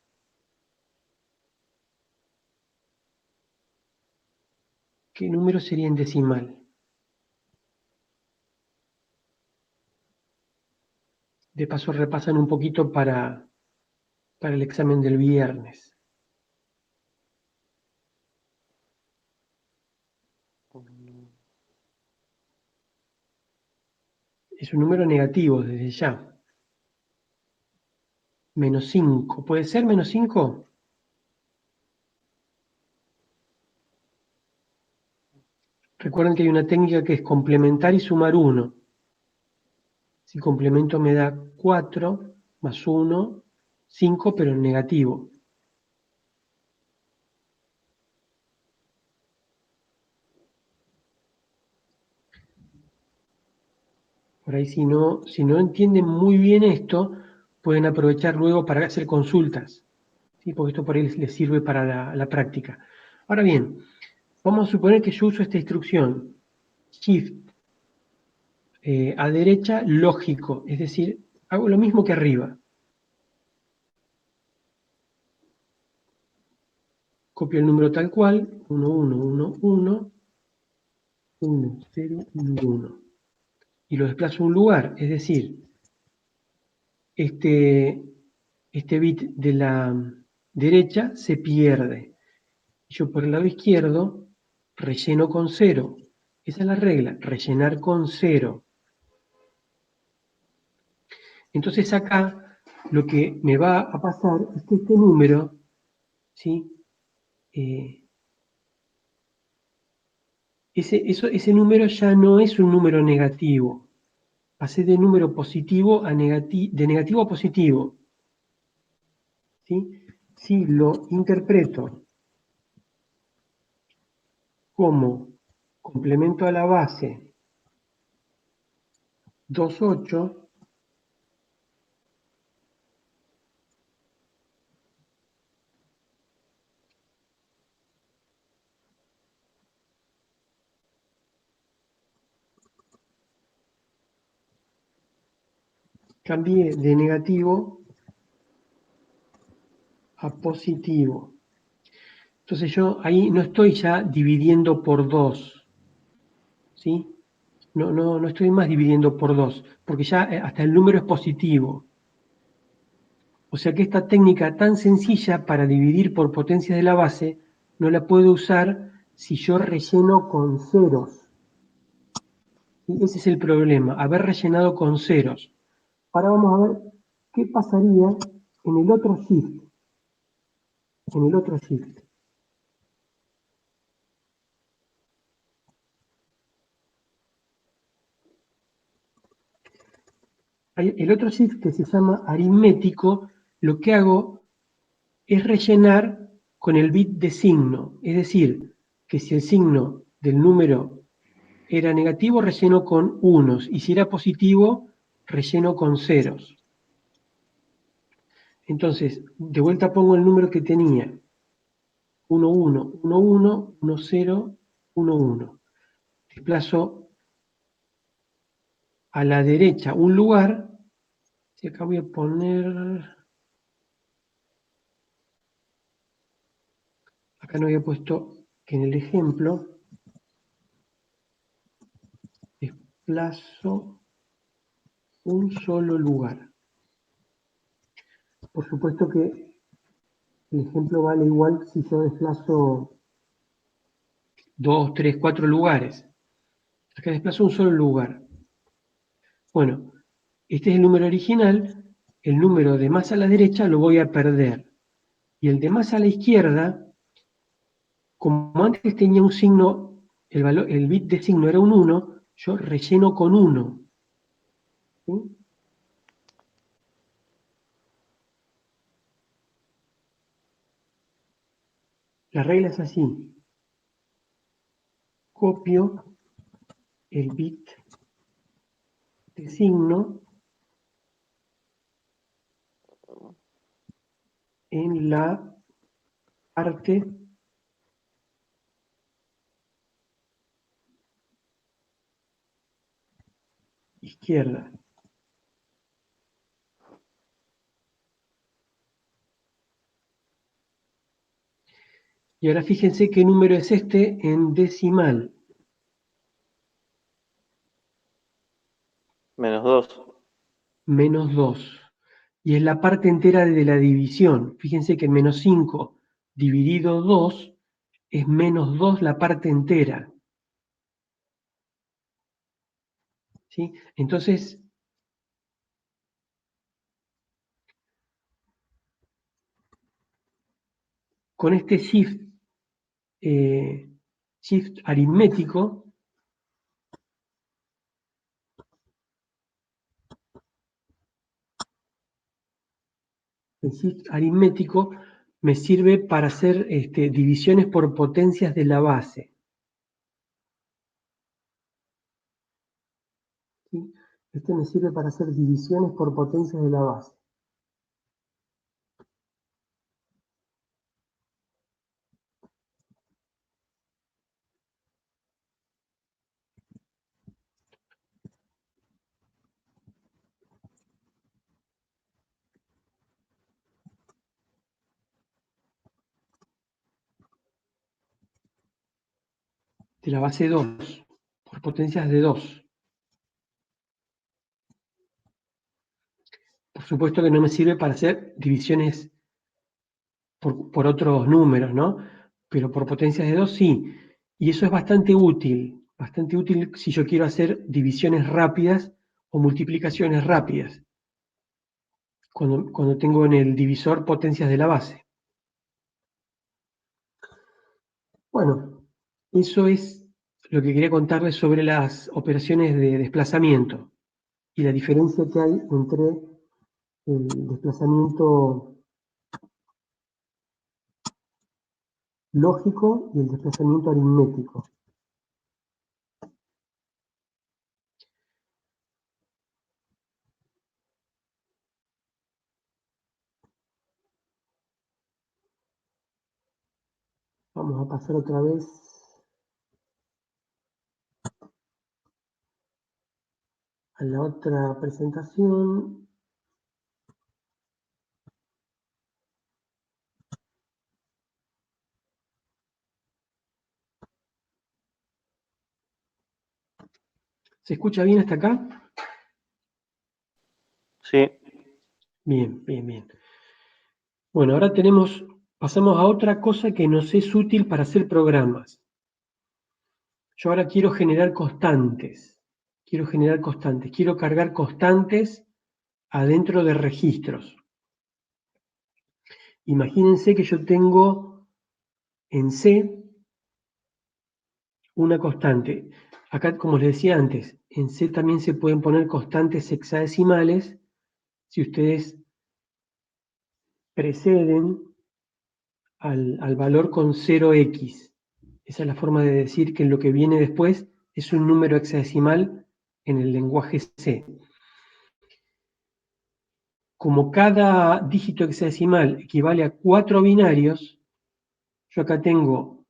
¿Qué número sería en decimal? De paso repasan un poquito para el examen del viernes. Es un número negativo desde ya. Menos 5. ¿Puede ser menos 5? Recuerden que hay una técnica que es complementar y sumar 1. Si complemento me da 4 más 1, 5, pero en negativo. Por ahí si no entienden muy bien esto, pueden aprovechar luego para hacer consultas, ¿sí? Porque esto por ahí les sirve para la práctica. Ahora bien, vamos a suponer que yo uso esta instrucción, Shift a derecha, lógico, es decir, hago lo mismo que arriba. Copio el número tal cual, 1, 1, 1, 1, 1, 0, 1, 1. Y lo desplazo a un lugar, es decir, este bit de la derecha se pierde. Yo por el lado izquierdo relleno con 0. Esa es la regla, rellenar con 0. Entonces acá lo que me va a pasar es que este número, ¿sí? Ese número ya no es un número negativo. Pasé de número positivo a de negativo a positivo. ¿Sí? Si lo interpreto como complemento a la base 2,8, cambié de negativo a positivo. Entonces yo ahí no estoy ya dividiendo por 2, ¿sí? No estoy más dividiendo por 2, porque ya hasta el número es positivo. O sea que esta técnica tan sencilla para dividir por potencias de la base no la puedo usar si yo relleno con ceros. ¿Sí? Ese es el problema, haber rellenado con ceros. Ahora vamos a ver qué pasaría en el otro shift. En el otro shift. El otro shift que se llama aritmético, lo que hago es rellenar con el bit de signo. Es decir, que si el signo del número era negativo, relleno con unos, y si era positivo, relleno con ceros. Entonces, de vuelta pongo el número que tenía. 1, 1, 1, 1, 1, 0, 1, 1. Desplazo a la derecha un lugar. Y acá voy a poner... Acá no había puesto que en el ejemplo desplazo un solo lugar. Por supuesto que el ejemplo vale igual si yo desplazo 2, 3, 4 lugares. Acá desplazo un solo lugar. Bueno, este es el número original. El número de más a la derecha lo voy a perder. Y el de más a la izquierda, como antes tenía un signo, el bit de signo era un 1, yo relleno con 1. ¿Sí? La regla es así. Copio el bit de signo en la parte izquierda. Y ahora fíjense qué número es este en decimal. -2. Menos 2. Y es la parte entera de la división. Fíjense que menos 5 dividido 2 es menos 2 la parte entera. ¿Sí? Entonces, con este shift aritmético, el shift aritmético me sirve para hacer divisiones por potencias de la base. ¿Sí? Este me sirve para hacer divisiones por potencias de la base. De la base 2, por potencias de 2. Por supuesto que no me sirve para hacer divisiones por otros números, ¿no? Pero por potencias de 2 sí. Y eso es bastante útil si yo quiero hacer divisiones rápidas o multiplicaciones rápidas, cuando tengo en el divisor potencias de la base. Bueno, eso es lo que quería contarles sobre las operaciones de desplazamiento y la diferencia que hay entre el desplazamiento lógico y el desplazamiento aritmético. Vamos a pasar otra vez a la otra presentación. ¿Se escucha bien hasta acá? Sí. Bien, bien, bien. Bueno, ahora pasamos a otra cosa que nos es útil para hacer programas. Yo ahora quiero generar constantes. Quiero cargar constantes adentro de registros. Imagínense que yo tengo en C una constante. Acá, como les decía antes, en C también se pueden poner constantes hexadecimales si ustedes preceden al valor con 0x. Esa es la forma de decir que lo que viene después es un número hexadecimal en el lenguaje C. Como cada dígito hexadecimal equivale a 4 binarios, yo acá tengo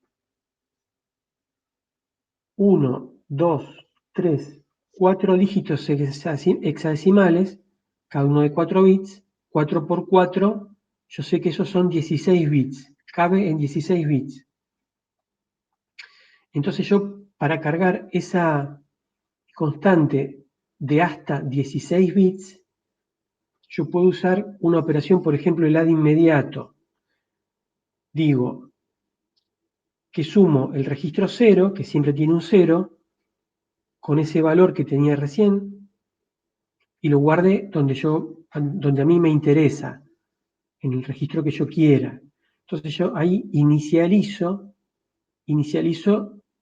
1, 2, 3, 4 dígitos hexadecimales, cada uno de 4 bits, 4 por 4, yo sé que esos son 16 bits, cabe en 16 bits. Entonces yo, para cargar esa constante de hasta 16 bits, yo puedo usar una operación, por ejemplo, el add inmediato. Digo que sumo el registro 0, que siempre tiene un 0, con ese valor que tenía recién, y lo guarde donde a mí me interesa, en el registro que yo quiera. Entonces yo ahí inicializo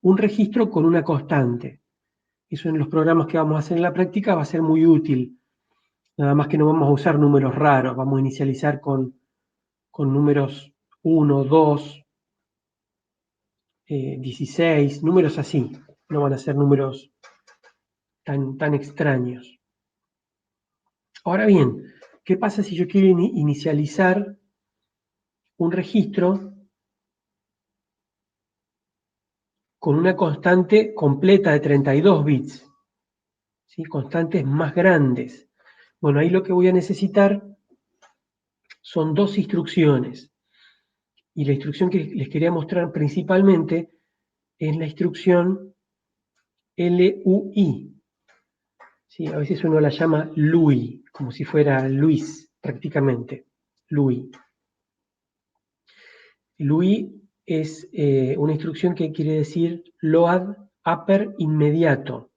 un registro con una constante. Eso en los programas que vamos a hacer en la práctica va a ser muy útil. Nada más que no vamos a usar números raros, vamos a inicializar con números 1, 2, 16, números así. No van a ser números tan extraños. Ahora bien, ¿qué pasa si yo quiero inicializar un registro con una constante completa de 32 bits? ¿Sí? Constantes más grandes. Bueno, ahí lo que voy a necesitar son dos instrucciones. Y la instrucción que les quería mostrar principalmente es la instrucción LUI. ¿Sí? A veces uno la llama LUI, como si fuera Luis, prácticamente. LUI. LUI es una instrucción que quiere decir load upper inmediato.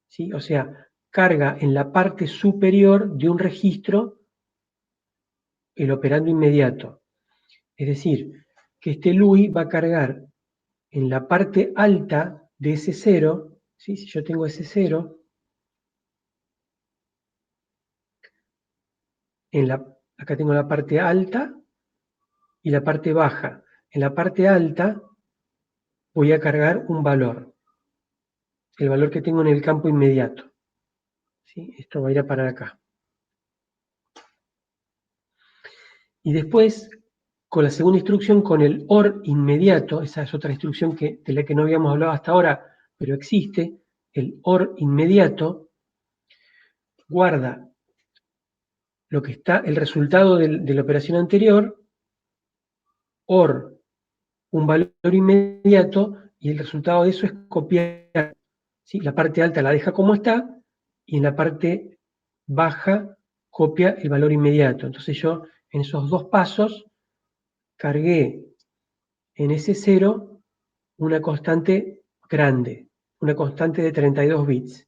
¿Sí? O sea, carga en la parte superior de un registro el operando inmediato. Es decir, que este LUI va a cargar en la parte alta de ese 0, ¿sí? Si yo tengo ese 0, acá tengo la parte alta y la parte baja. En la parte alta voy a cargar un valor, el valor que tengo en el campo inmediato. ¿Sí? Esto va a ir a parar acá. Y después, con la segunda instrucción, con el OR inmediato, esa es otra instrucción de la que no habíamos hablado hasta ahora, pero existe, el OR inmediato guarda lo que está, el resultado de la operación anterior, OR un valor inmediato, y el resultado de eso es copiar. ¿Sí? La parte alta la deja como está, y en la parte baja copia el valor inmediato. Entonces yo en esos dos pasos cargué en ese 0 una constante grande, una constante de 32 bits.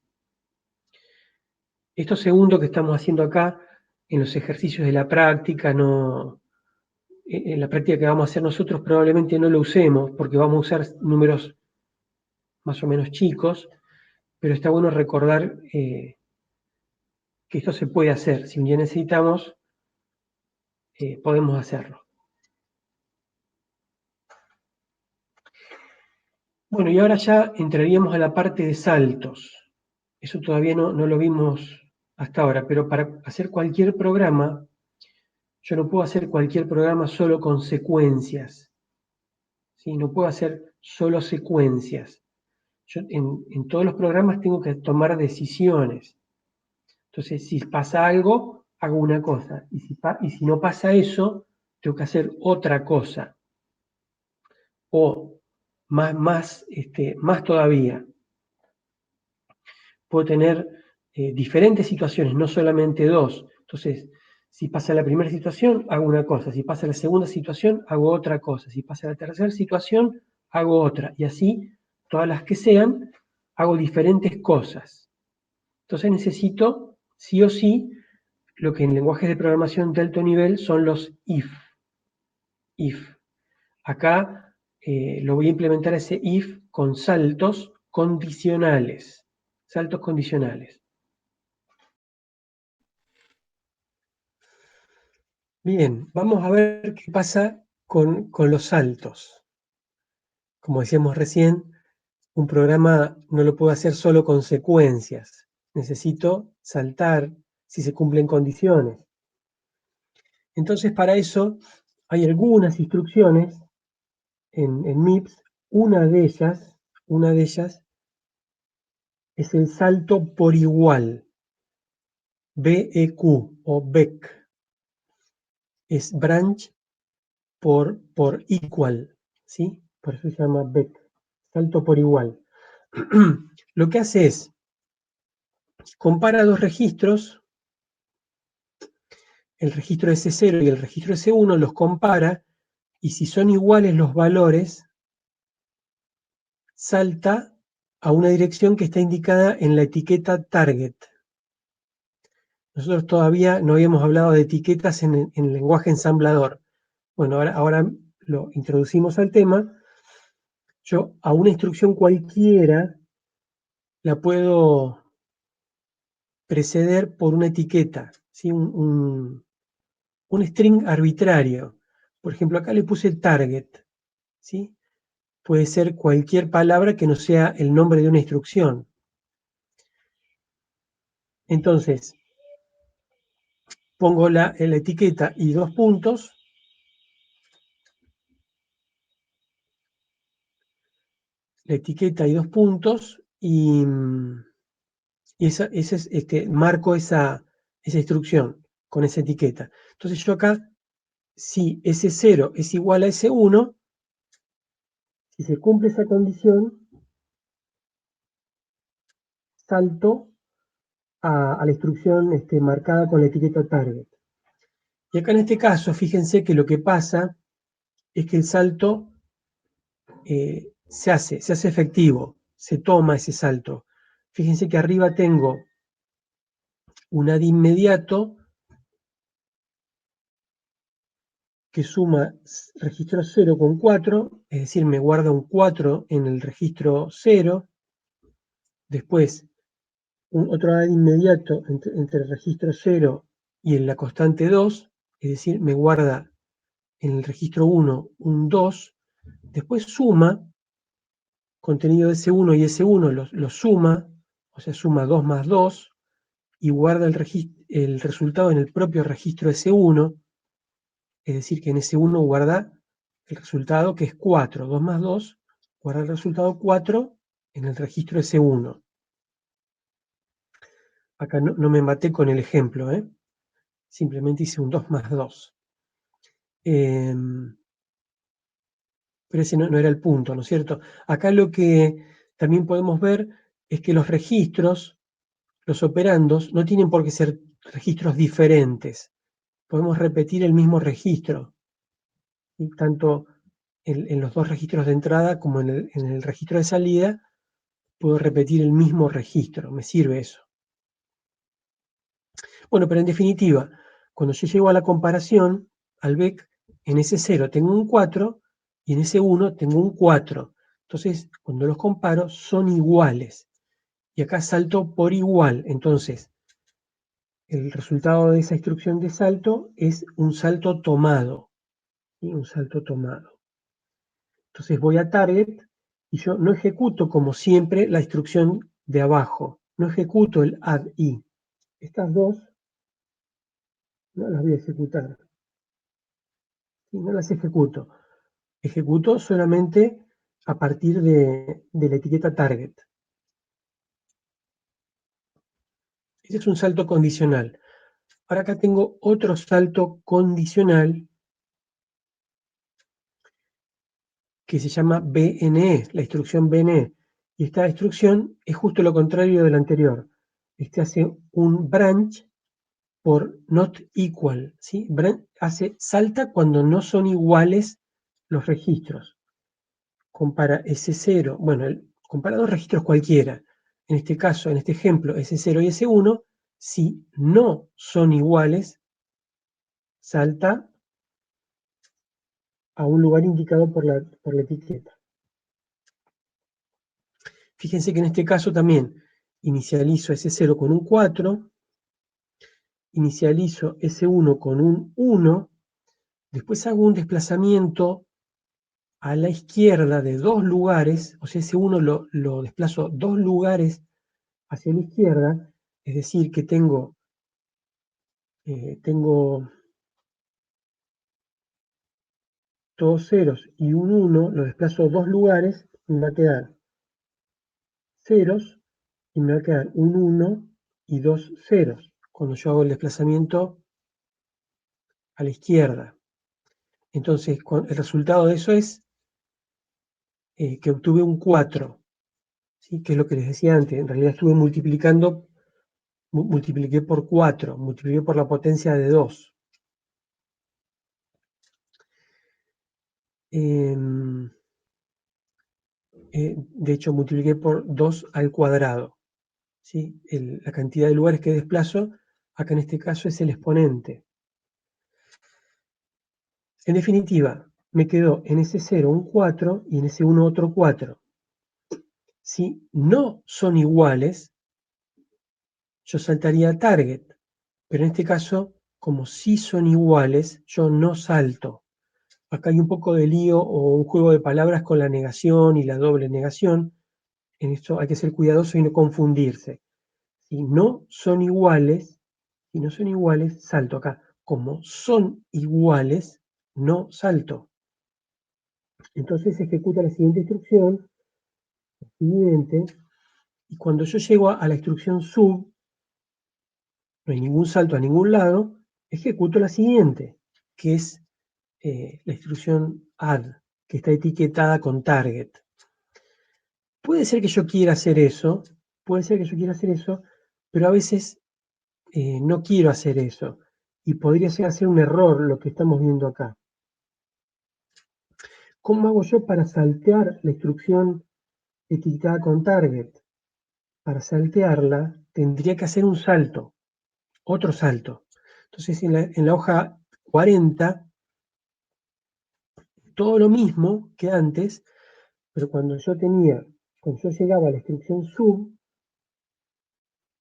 Esto segundo que estamos haciendo acá, en los ejercicios de la práctica, en la práctica que vamos a hacer nosotros probablemente no lo usemos, porque vamos a usar números más o menos chicos, pero está bueno recordar que esto se puede hacer. Si un día necesitamos, podemos hacerlo. Bueno, y ahora ya entraríamos a la parte de saltos. Eso todavía no lo vimos hasta ahora, pero para hacer cualquier programa, yo no puedo hacer cualquier programa solo con secuencias. ¿Sí? No puedo hacer solo secuencias. Yo en todos los programas tengo que tomar decisiones. Entonces, si pasa algo, hago una cosa. Y si no pasa eso, tengo que hacer otra cosa. O más todavía. Puedo tener diferentes situaciones, no solamente dos. Entonces, si pasa la primera situación, hago una cosa. Si pasa la segunda situación, hago otra cosa. Si pasa la tercera situación, hago otra. Y así, todas las que sean, hago diferentes cosas. Entonces necesito, sí o sí, lo que en lenguajes de programación de alto nivel son los if. If. Acá lo voy a implementar ese if con saltos condicionales. Saltos condicionales. Bien, vamos a ver qué pasa con los saltos. Como decíamos recién, un programa no lo puedo hacer solo con secuencias. Necesito saltar si se cumplen condiciones. Entonces, para eso hay algunas instrucciones en MIPS. Una de ellas es el salto por igual. BEQ o BEC. Es branch por equal, ¿sí? Por eso se llama BEC. Salto por igual. Lo que hace es, compara dos registros, el registro S0 y el registro S1, los compara, y si son iguales los valores, salta a una dirección que está indicada en la etiqueta target. Nosotros todavía no habíamos hablado de etiquetas en el lenguaje ensamblador. Bueno, ahora lo introducimos al tema. Yo a una instrucción cualquiera la puedo preceder por una etiqueta, ¿sí? un string arbitrario. Por ejemplo, acá le puse target, ¿sí? Puede ser cualquier palabra que no sea el nombre de una instrucción. Entonces, pongo la etiqueta y dos puntos. La etiqueta y dos puntos y marco esa instrucción con esa etiqueta. Entonces yo acá, si S0 es igual a S1, si se cumple esa condición, salto a la instrucción marcada con la etiqueta target. Y acá en este caso, fíjense que lo que pasa es que el salto se hace efectivo, se toma ese salto. Fíjense que arriba tengo un add inmediato que suma registro 0 con 4, es decir, me guarda un 4 en el registro 0. Después, otro add inmediato entre el registro 0 y en la constante 2, es decir, me guarda en el registro 1 un 2. Después suma contenido de S1 y S1 los suma, o sea, suma 2 más 2, y guarda el resultado en el propio registro S1, es decir, que en S1 guarda el resultado que es 4, 2 más 2, guarda el resultado 4 en el registro S1. Acá no me maté con el ejemplo, simplemente hice un 2 más 2. Pero ese no era el punto, ¿no es cierto? Acá lo que también podemos ver es que los registros, los operandos, no tienen por qué ser registros diferentes. Podemos repetir el mismo registro, y tanto en los dos registros de entrada como en el registro de salida, puedo repetir el mismo registro, me sirve eso. Bueno, pero en definitiva, cuando yo llego a la comparación, al BEC, en S0 tengo un 4 y en S1 tengo un 4. Entonces, cuando los comparo, son iguales. Y acá salto por igual. Entonces, el resultado de esa instrucción de salto es un salto tomado. ¿Sí? Un salto tomado. Entonces voy a target y yo no ejecuto como siempre la instrucción de abajo. No ejecuto el add i. Estas dos no las voy a ejecutar. ¿Sí? No las ejecuto. Ejecuto solamente a partir de la etiqueta target. Ese es un salto condicional. Ahora acá tengo otro salto condicional que se llama BNE, la instrucción BNE. Y esta instrucción es justo lo contrario de la anterior. Hace un branch por not equal, ¿sí? Salta cuando no son iguales los registros. Compara S0, bueno, compara dos registros cualquiera. En este caso, en este ejemplo, S0 y S1, si no son iguales, salta a un lugar indicado por la etiqueta. Fíjense que en este caso también inicializo S0 con un 4, inicializo S1 con un 1, después hago un desplazamiento a la izquierda de 2 lugares, o sea, S1 lo desplazo 2 lugares hacia la izquierda, es decir, que tengo todos ceros y un 1, lo desplazo 2 lugares, me va a quedar ceros, y me va a quedar un 1 y 2 ceros, cuando yo hago el desplazamiento a la izquierda. Entonces, el resultado de eso es que obtuve un 4, ¿sí? Que es lo que les decía antes. En realidad estuve multipliqué por 4, multipliqué por la potencia de 2. De hecho, multipliqué por 2 al cuadrado. ¿Sí? La cantidad de lugares que desplazo, acá en este caso es el exponente. En definitiva, me quedó en S0 un 4 y en S1 otro 4. Si no son iguales, yo saltaría a target, pero en este caso, como sí son iguales, yo no salto. Acá hay un poco de lío o un juego de palabras con la negación y la doble negación. En esto hay que ser cuidadoso y no confundirse. Si no son iguales, salto acá. Como son iguales, no salto. Entonces ejecuta la siguiente instrucción, y cuando yo llego a la instrucción sub, no hay ningún salto a ningún lado, ejecuto la siguiente, que es la instrucción add, que está etiquetada con target. Puede ser que yo quiera hacer eso, pero a veces no quiero hacer eso. Y podría ser un error lo que estamos viendo acá. ¿Cómo hago yo para saltear la instrucción etiquetada con target? Para saltearla tendría que hacer un salto, otro salto. Entonces en la hoja 40, todo lo mismo que antes, pero cuando yo llegaba a la instrucción sub,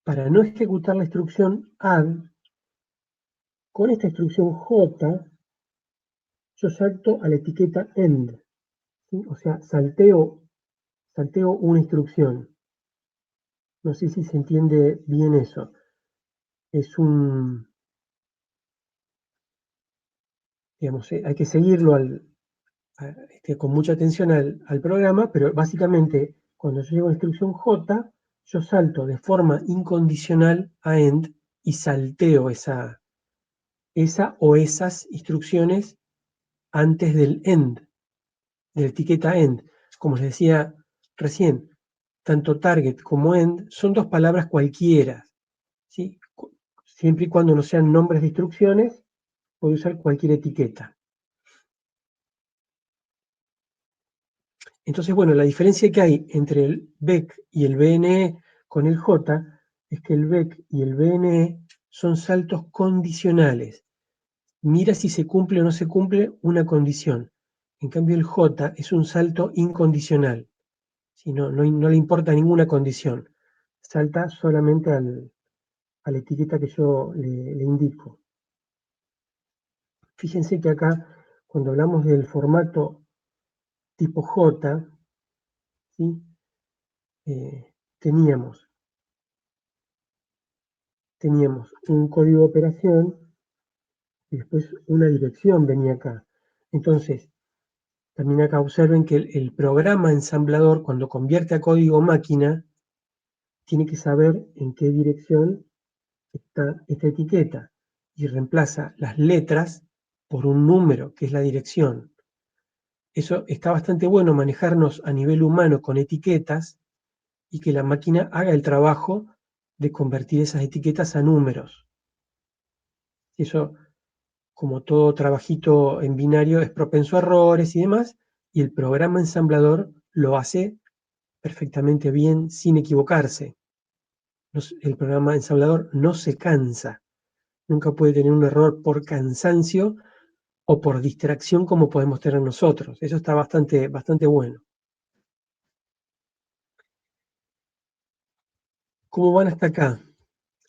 para no ejecutar la instrucción add, con esta instrucción J, yo salto a la etiqueta end, ¿sí? O sea, salteo una instrucción. No sé si se entiende bien eso. Es digamos, hay que seguirlo con mucha atención al programa, pero básicamente cuando yo llego a la instrucción J, yo salto de forma incondicional a end y salteo esa o esas instrucciones antes del end, de la etiqueta end. Como les decía recién, tanto target como end son dos palabras cualquiera, ¿sí? Siempre y cuando no sean nombres de instrucciones, puedo usar cualquier etiqueta. Entonces, bueno, la diferencia que hay entre el BEC y el BNE con el J es que el BEC y el BNE son saltos condicionales. Mira si se cumple o no se cumple una condición. En cambio, el J es un salto incondicional. Si no le importa ninguna condición. Salta solamente a la etiqueta que yo le indico. Fíjense que acá, cuando hablamos del formato tipo J, ¿sí? Teníamos un código de operación y después una dirección venía acá. Entonces, también acá observen que el programa ensamblador, cuando convierte a código máquina, tiene que saber en qué dirección está esta etiqueta y reemplaza las letras por un número, que es la dirección. Eso está bastante bueno, manejarnos a nivel humano con etiquetas y que la máquina haga el trabajo de convertir esas etiquetas a números. Eso, como todo trabajito en binario, es propenso a errores y demás, y el programa ensamblador lo hace perfectamente bien sin equivocarse. El programa ensamblador no se cansa, nunca puede tener un error por cansancio o por distracción como podemos tener nosotros. Eso está bastante bueno. ¿Cómo van hasta acá?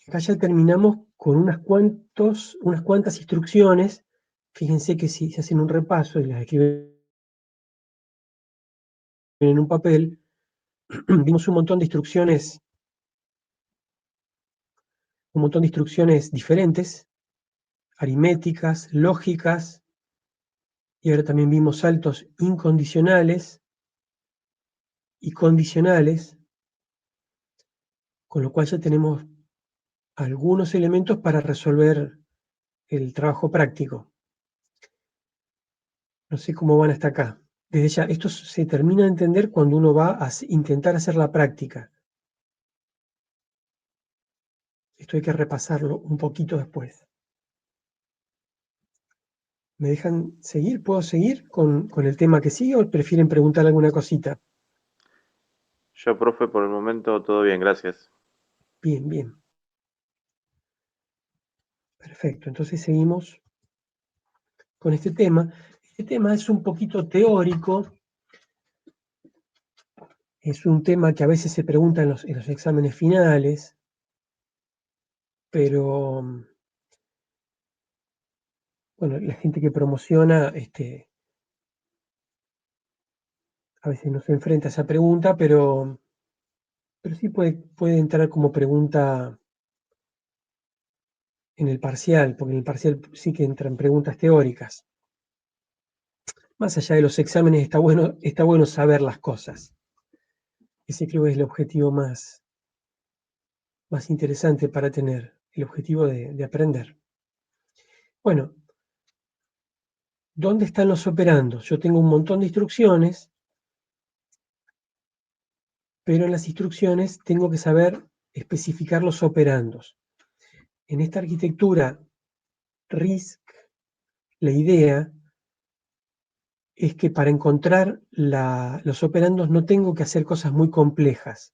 Acá ya terminamos con unas cuantas instrucciones. Fíjense que si se hacen un repaso y las escriben en un papel, vimos un montón de instrucciones diferentes, aritméticas, lógicas, y ahora también vimos saltos incondicionales y condicionales, con lo cual ya tenemos algunos elementos para resolver el trabajo práctico. No sé cómo van hasta acá. Desde ya, esto se termina de entender cuando uno va a intentar hacer la práctica. Esto hay que repasarlo un poquito después. ¿Me dejan seguir? ¿Puedo seguir con el tema que sigue o prefieren preguntar alguna cosita? Yo, profe, por el momento todo bien, gracias. Bien. Perfecto, entonces seguimos con este tema. Este tema es un poquito teórico, es un tema que a veces se pregunta en los exámenes finales, pero bueno, la gente que promociona a veces no se enfrenta a esa pregunta, pero sí puede entrar como pregunta en el parcial, porque en el parcial sí que entran preguntas teóricas. Más allá de los exámenes, está bueno saber las cosas. Ese creo que es el objetivo más interesante para tener, el objetivo de aprender. Bueno, ¿dónde están los operandos? Yo tengo un montón de instrucciones, pero en las instrucciones tengo que saber especificar los operandos. En esta arquitectura RISC, la idea es que para encontrar los operandos no tengo que hacer cosas muy complejas.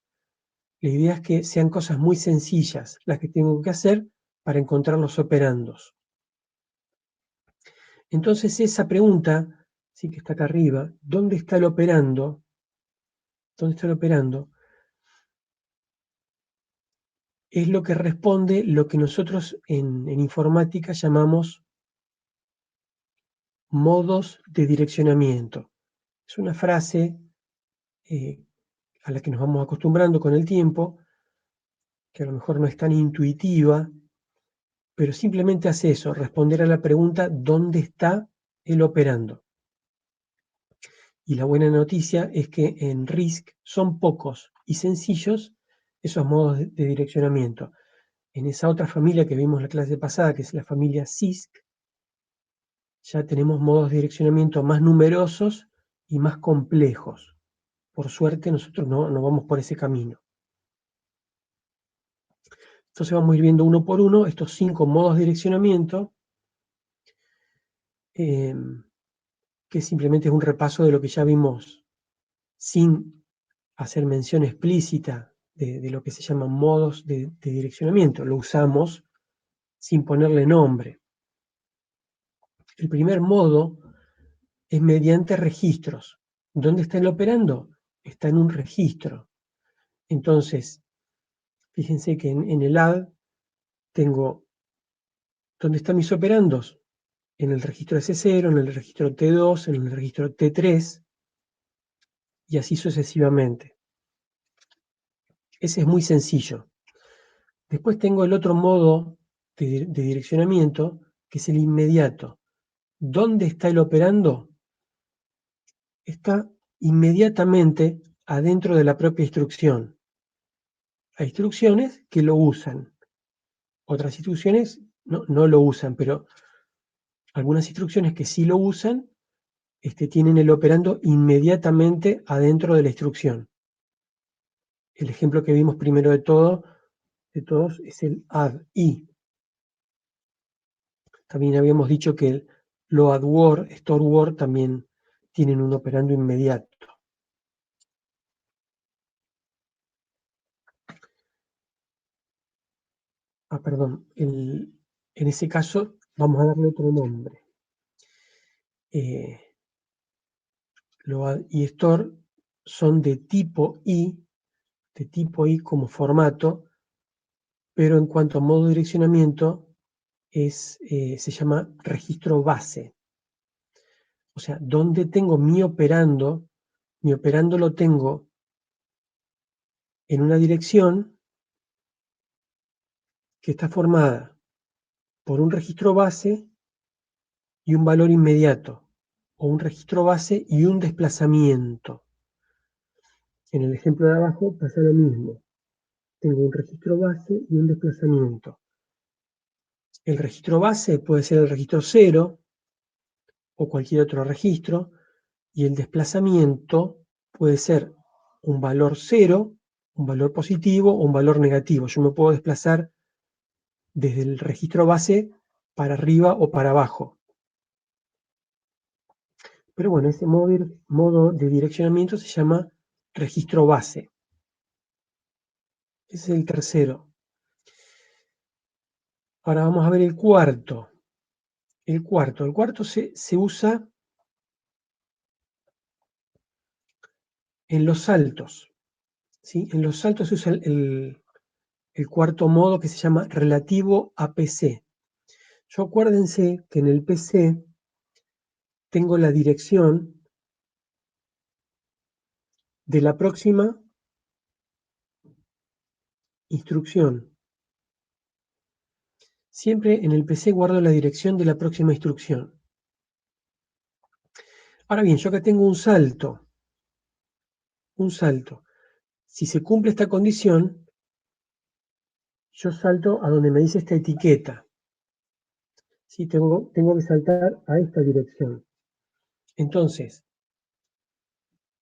La idea es que sean cosas muy sencillas las que tengo que hacer para encontrar los operandos. Entonces esa pregunta, sí que está acá arriba, ¿dónde está el operando? ¿Dónde está el operando? Es lo que responde lo que nosotros en informática llamamos modos de direccionamiento. Es una frase a la que nos vamos acostumbrando con el tiempo, que a lo mejor no es tan intuitiva, pero simplemente hace eso, responder a la pregunta ¿dónde está el operando? Y la buena noticia es que en RISC son pocos y sencillos esos modos de direccionamiento. En esa otra familia que vimos en la clase pasada, que es la familia CISC, ya tenemos modos de direccionamiento más numerosos y más complejos. Por suerte nosotros no vamos por ese camino. Entonces vamos a ir viendo uno por uno estos 5 modos de direccionamiento, que simplemente es un repaso de lo que ya vimos sin hacer mención explícita de lo que se llaman modos de direccionamiento. Lo usamos sin ponerle nombre. El primer modo es mediante registros. ¿Dónde está el operando? Está en un registro. Entonces, fíjense que en el add tengo, ¿dónde están mis operandos? En el registro S0, en el registro T2, en el registro T3, y así sucesivamente. Ese es muy sencillo. Después tengo el otro modo de direccionamiento, que es el inmediato. ¿Dónde está el operando? Está inmediatamente adentro de la propia instrucción. Hay instrucciones que lo usan. Otras instrucciones no lo usan, pero algunas instrucciones que sí lo usan tienen el operando inmediatamente adentro de la instrucción. El ejemplo que vimos primero de todos es el add-i. También habíamos dicho que el load-word, store-word también tienen un operando inmediato. Perdón, en ese caso vamos a darle otro nombre. Load y store son de tipo I como formato, pero en cuanto a modo de direccionamiento se llama registro base. O sea, donde tengo mi operando lo tengo en una dirección que está formada por un registro base y un valor inmediato, o un registro base y un desplazamiento. En el ejemplo de abajo pasa lo mismo. Tengo un registro base y un desplazamiento. El registro base puede ser el registro 0 o cualquier otro registro, y el desplazamiento puede ser un valor 0, un valor positivo o un valor negativo. Yo me puedo desplazar desde el registro base para arriba o para abajo. Pero bueno, ese modo de direccionamiento se llama registro base. Ese es el tercero. Ahora vamos a ver el cuarto. El cuarto se usa en los saltos. ¿Sí? En los saltos se usa el cuarto modo, que se llama relativo a PC. Yo acuérdense que en el PC tengo la dirección de la próxima instrucción. Siempre en el PC guardo la dirección de la próxima instrucción. Ahora bien, yo acá tengo un salto. Si se cumple esta condición, yo salto a donde me dice esta etiqueta. ¿Sí? Tengo que saltar a esta dirección. Entonces,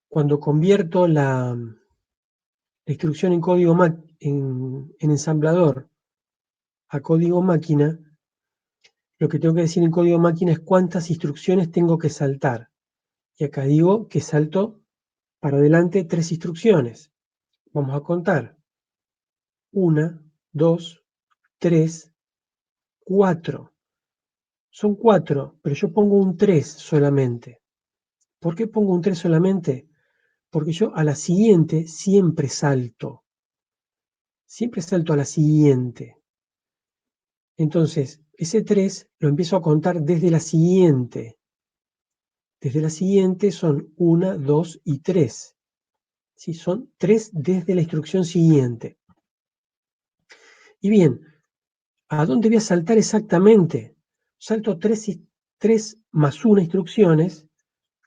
cuando convierto la instrucción en código en ensamblador a código máquina, lo que tengo que decir en código máquina es cuántas instrucciones tengo que saltar. Y acá digo que salto para adelante 3 instrucciones. Vamos a contar. 1, 2, 3, 4. Son 4, pero yo pongo un 3 solamente. ¿Por qué pongo un 3 solamente? Porque yo a la siguiente siempre salto. Siempre salto a la siguiente. Entonces, ese 3 lo empiezo a contar desde la siguiente. Desde la siguiente son 1, 2 y 3. ¿Sí? Son 3 desde la instrucción siguiente. Y bien, ¿a dónde voy a saltar exactamente? Salto 3 más 1 instrucciones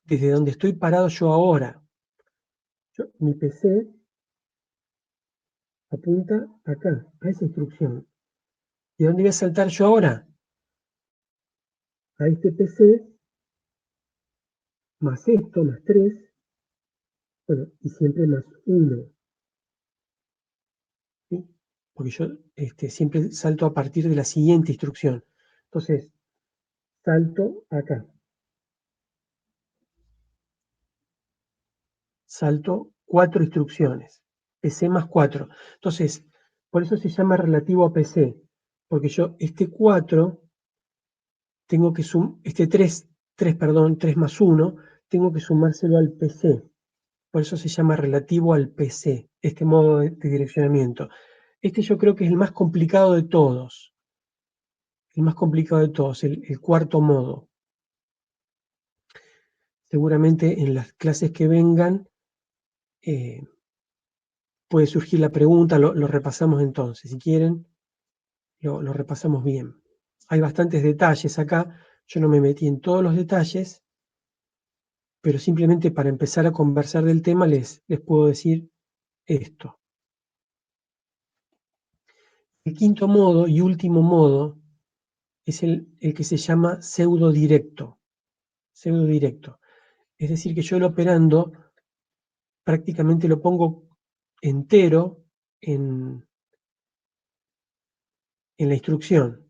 desde donde estoy parado yo ahora. Mi PC apunta acá, a esa instrucción. ¿Y a dónde voy a saltar yo ahora? A este PC, más esto, más 3, bueno, y siempre más 1. ¿Sí? Porque yo siempre salto a partir de la siguiente instrucción. Entonces, salto acá. Salto 4 instrucciones. PC más 4. Entonces, por eso se llama relativo a PC. Porque yo este 4 tengo que sumar, este 3 más 1, tengo que sumárselo al PC. Por eso se llama relativo al PC, este modo de direccionamiento. Este yo creo que es el más complicado de todos. El más complicado de todos, el cuarto modo. Seguramente en las clases que vengan puede surgir la pregunta, lo repasamos entonces. Si quieren, lo repasamos bien. Hay bastantes detalles acá. Yo no me metí en todos los detalles, pero simplemente para empezar a conversar del tema les puedo decir esto. El quinto modo y último modo es el que se llama pseudo directo. Pseudo directo. Es decir, que yo el operando prácticamente lo pongo entero en la instrucción.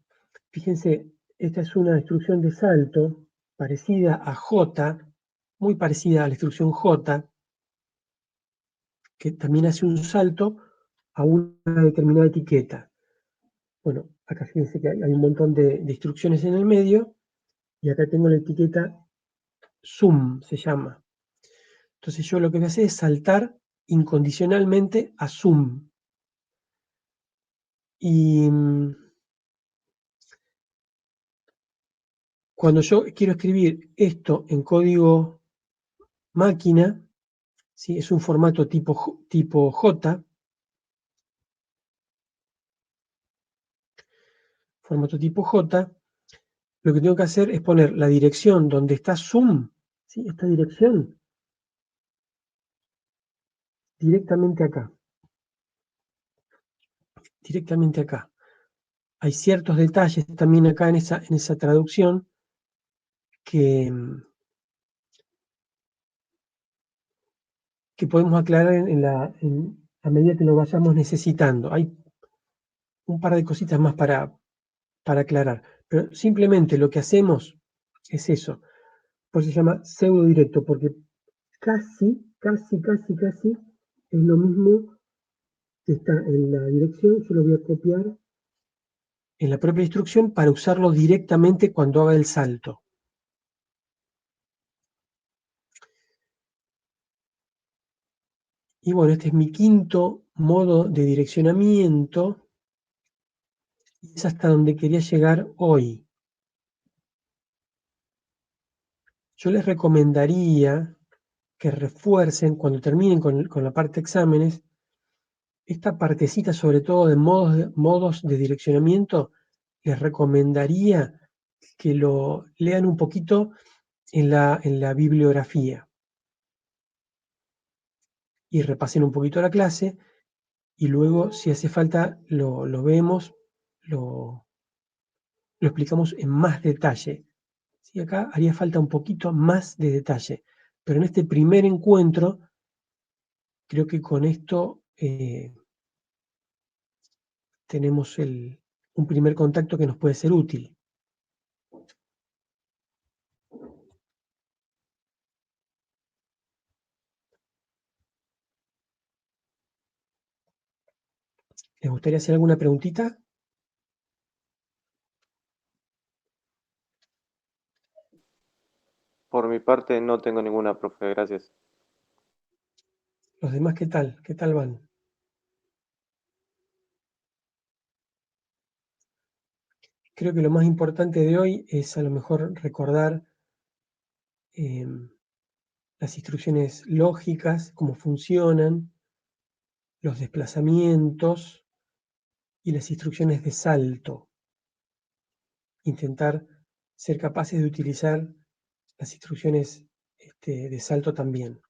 Fíjense, esta es una instrucción de salto parecida a J, muy parecida a la instrucción J, que también hace un salto a una determinada etiqueta. Bueno, acá fíjense que hay un montón de instrucciones en el medio, y acá tengo la etiqueta zoom, se llama. Entonces yo lo que voy a hacer es saltar incondicionalmente a zoom. Y cuando yo quiero escribir esto en código máquina, ¿sí? Es un formato tipo J, formato tipo J, lo que tengo que hacer es poner la dirección donde está zoom, ¿sí? Esta dirección, directamente acá. Directamente acá. Hay ciertos detalles también acá en esa traducción que podemos aclarar a medida que lo vayamos necesitando. Hay un par de cositas más para aclarar, pero simplemente lo que hacemos es eso. Por eso se llama pseudo directo, porque casi es lo mismo que está en la dirección. Yo lo voy a copiar en la propia instrucción para usarlo directamente cuando haga el salto. Y bueno, este es mi quinto modo de direccionamiento, y es hasta donde quería llegar hoy. Yo les recomendaría que refuercen, cuando terminen con la parte de exámenes, esta partecita, sobre todo de modos de direccionamiento, les recomendaría que lo lean un poquito en la bibliografía y repasen un poquito la clase, y luego, si hace falta, lo vemos, lo explicamos en más detalle, Sí, acá haría falta un poquito más de detalle, pero en este primer encuentro, creo que con esto tenemos un primer contacto que nos puede ser útil. ¿Les gustaría hacer alguna preguntita? Por mi parte no tengo ninguna, profe, gracias. ¿Los demás qué tal? ¿Qué tal van? Creo que lo más importante de hoy es a lo mejor recordar las instrucciones lógicas, cómo funcionan, los desplazamientos y las instrucciones de salto. Intentar ser capaces de utilizar las instrucciones de salto también.